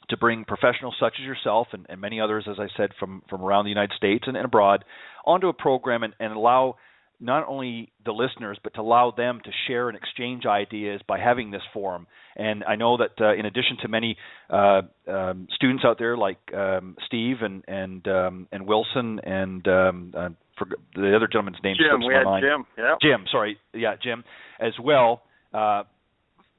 S2: to bring professionals such as yourself and many others, as I said, from around the United States and abroad, onto a program and allow not only the listeners, but to allow them to share and exchange ideas by having this forum. And I know that in addition to many students out there like Steve and Wilson and for the other gentleman's name,
S3: Jim. We had Jim. Yeah.
S2: Jim as well.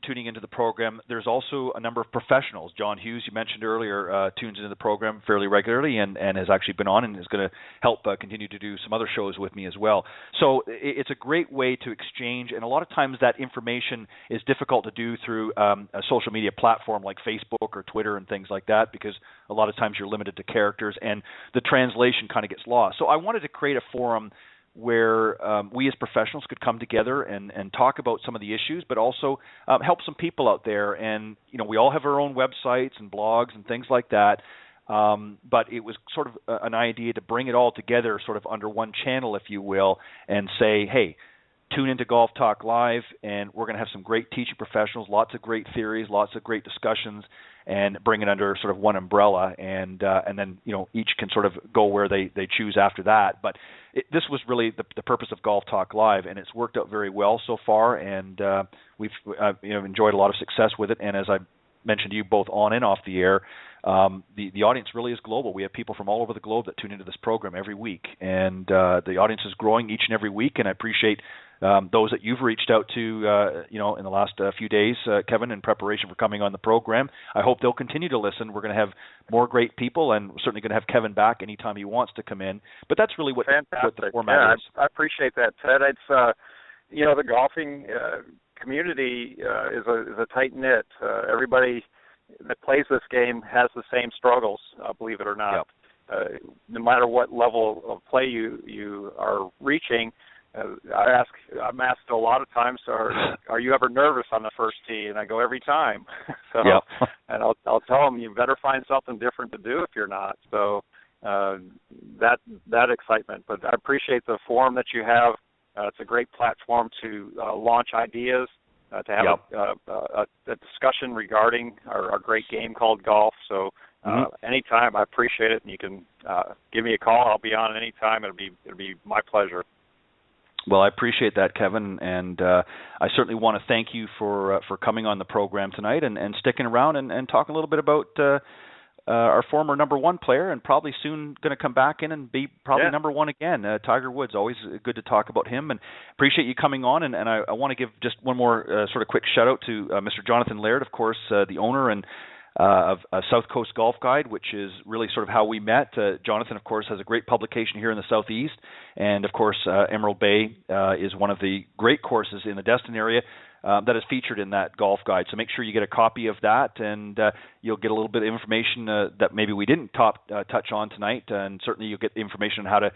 S2: Tuning into the program. There's also a number of professionals. John Hughes, you mentioned earlier, tunes into the program fairly regularly and has actually been on and is going to help continue to do some other shows with me as well. So it's a great way to exchange, and a lot of times that information is difficult to do through a social media platform like Facebook or Twitter and things like that, because a lot of times you're limited to characters and the translation kind of gets lost. So I wanted to create a forum where we as professionals could come together and talk about some of the issues, but also help some people out there. And, we all have our own websites and blogs and things like that. But it was sort of an idea to bring it all together sort of under one channel, if you will, and say, hey, tune into Golf Talk Live, and we're going to have some great teaching professionals, lots of great theories, lots of great discussions, and bring it under sort of one umbrella, and then each can sort of go where they choose after that. But this was really the purpose of Golf Talk Live, and it's worked out very well so far, and we've enjoyed a lot of success with it. And as I mentioned to you both on and off the air, the audience really is global. We have people from all over the globe that tune into this program every week, and the audience is growing each and every week, and I appreciate those that you've reached out to, in the last few days, Kevin, in preparation for coming on the program. I hope they'll continue to listen. We're going to have more great people, and we're certainly going to have Kevin back anytime he wants to come in. But that's really what the format is.
S3: I appreciate that, Ted. It's the golfing community is a tight knit. Everybody that plays this game has the same struggles, believe it or not. Yep. No matter what level of play you are reaching. I'm asked a lot of times, are you ever nervous on the first tee? And I go, every time. And I'll tell them, you better find something different to do if you're not. So that excitement. But I appreciate the forum that you have. It's a great platform to launch ideas, to have a discussion regarding our great game called golf. So anytime. I appreciate it, and you can give me a call. I'll be on anytime. It'll be my pleasure.
S2: Well, I appreciate that, Kevin, and I certainly want to thank you for coming on the program tonight and sticking around and talking a little bit about our former number one player and probably soon going to come back in and be probably number one again, Tiger Woods. Always good to talk about him, and appreciate you coming on. And I want to give just one more sort of quick shout out to Mr. Jonathan Laird, of course, the owner and of South Coast Golf Guide, which is really sort of how we met. Jonathan, of course, has a great publication here in the Southeast, and of course, Emerald Bay is one of the great courses in the Destin area that is featured in that golf guide. So make sure you get a copy of that, and you'll get a little bit of information that maybe we didn't touch on tonight, and certainly you'll get the information on how to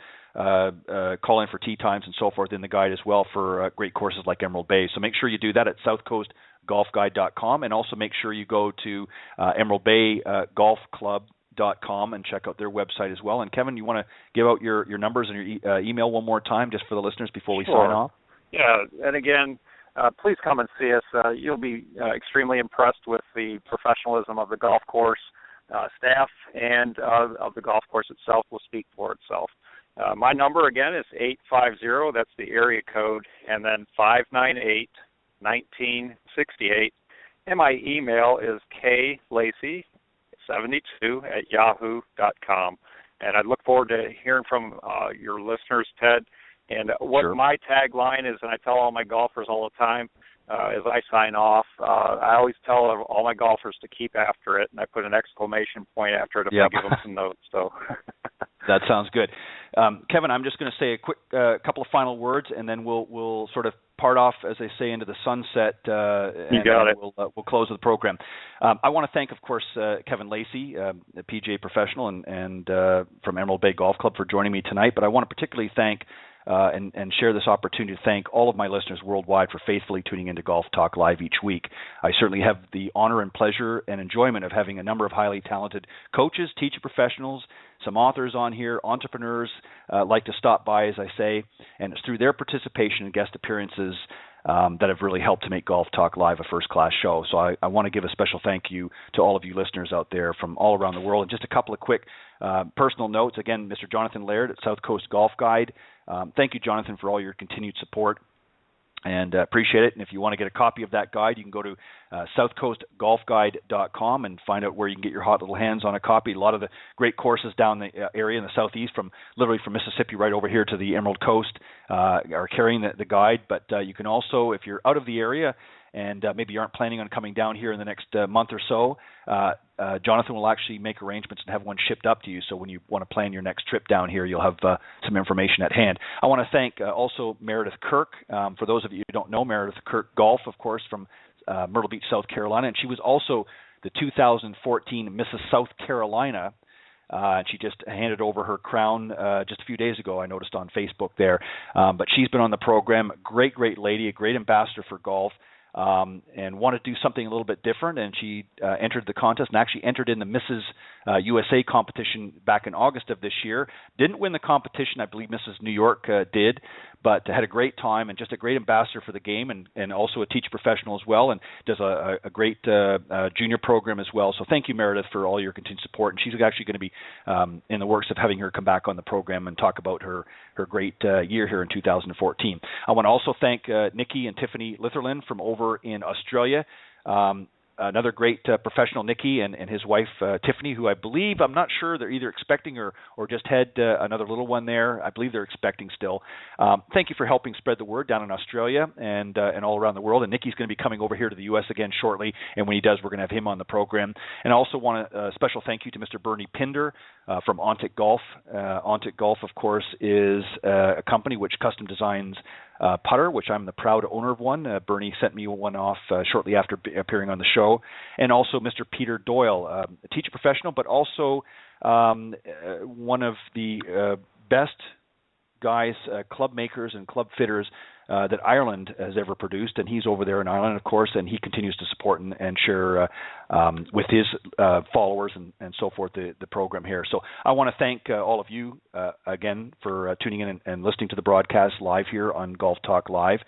S2: call in for tee times and so forth in the guide as well for great courses like Emerald Bay. So make sure you do that at southcoastgolfguide.com, and also make sure you go to Emerald Bay Golf Club.com and check out their website as well. And Kevin, you want to give out your numbers and your email one more time just for the listeners before we sign off?
S3: Yeah, and again, please come and see us. You'll be extremely impressed with the professionalism of the golf course staff, and of the golf course itself will speak for itself. My number again is 850, that's the area code, and then 598-1968. And my email is klacey72@yahoo.com. And I look forward to hearing from your listeners, Ted. And what my tagline is, and I tell all my golfers all the time as I sign off, I always tell all my golfers to keep after it, and I put an exclamation point after it if I give them some notes. So
S2: that sounds good. Kevin, I'm just going to say a quick couple of final words, and then we'll sort of part off, as they say, into the sunset.
S3: You got it.
S2: We'll close the program. I want to thank, of course, Kevin Lacey, the PGA Professional, and from Emerald Bay Golf Club for joining me tonight. But I want to particularly thank and share this opportunity to thank all of my listeners worldwide for faithfully tuning into Golf Talk Live each week. I certainly have the honor and pleasure and enjoyment of having a number of highly talented coaches, teacher professionals, some authors on here, entrepreneurs like to stop by, as I say, and it's through their participation and guest appearances that have really helped to make Golf Talk Live a first-class show. So I want to give a special thank you to all of you listeners out there from all around the world. And just a couple of quick personal notes. Again, Mr. Jonathan Laird at South Coast Golf Guide. Thank you, Jonathan, for all your continued support, and appreciate it. And if you want to get a copy of that guide, you can go to southcoastgolfguide.com and find out where you can get your hot little hands on a copy. A lot of the great courses down the area in the Southeast, literally from Mississippi right over here to the Emerald Coast, are carrying the guide. But you can also, if you're out of the area and maybe you aren't planning on coming down here in the next month or so, Jonathan will actually make arrangements and have one shipped up to you. So when you want to plan your next trip down here, you'll have some information at hand. I want to thank also Meredith Kirk. For those of you who don't know, Meredith Kirk Golf, of course, from Myrtle Beach, South Carolina. And she was also the 2014 Mrs. South Carolina. And she just handed over her crown just a few days ago, I noticed on Facebook there. But she's been on the program. Great lady, a great ambassador for golf. And wanted to do something a little bit different, and she entered the contest and actually entered in the Mrs. USA competition back in August of this year. Didn't win the competition, I believe Mrs. New York did, but had a great time and just a great ambassador for the game, and also a teacher professional as well, and does a great junior program as well. So thank you, Meredith, for all your continued support. And she's actually going to be in the works of having her come back on the program and talk about her great year here in 2014. I want to also thank Nikki and Tiffany Litherland from over in Australia. Another great professional, Nikki, and his wife, Tiffany, who I believe, I'm not sure, they're either expecting or just had another little one there. I believe they're expecting still. Thank you for helping spread the word down in Australia and all around the world. And Nikki's going to be coming over here to the U.S. again shortly, and when he does, we're going to have him on the program. And I also want a special thank you to Mr. Bernie Pinder from Ontic Golf. Ontic Golf, of course, is a company which custom designs putter, which I'm the proud owner of one. Bernie sent me one off shortly after appearing on the show. And also Mr. Peter Doyle, a teacher professional, but also one of the best guys, club makers and club fitters that Ireland has ever produced, and he's over there in Ireland, of course, and he continues to support and share with his followers and so forth the program here. So I want to thank all of you again for tuning in and listening to the broadcast live here on Golf Talk Live.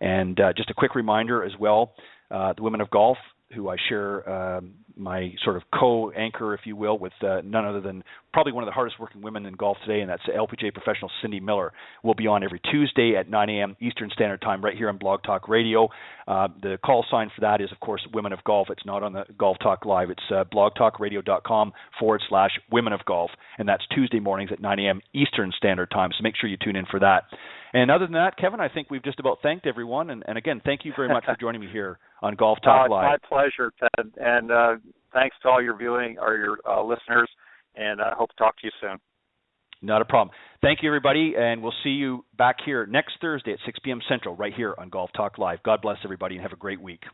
S2: And just a quick reminder as well, the Women of Golf, who I share my sort of co-anchor, if you will, with none other than probably one of the hardest working women in golf today, and that's LPGA professional Cindy Miller. We'll be on every Tuesday at 9 a.m. Eastern Standard Time right here on Blog Talk Radio. The call sign for that is, of course, Women of Golf. It's not on the Golf Talk Live. It's blogtalkradio.com/Women of Golf, and that's Tuesday mornings at 9 a.m. Eastern Standard Time, so make sure you tune in for that. And other than that, Kevin, I think we've just about thanked everyone, and again, thank you very much for joining me here on Golf Talk Live.
S3: It's my pleasure, Ted, and thanks to all your viewing or your listeners, and I hope to talk to you soon.
S2: Not a problem. Thank you, everybody, and we'll see you back here next Thursday at 6 p.m. Central right here on Golf Talk Live. God bless everybody and have a great week.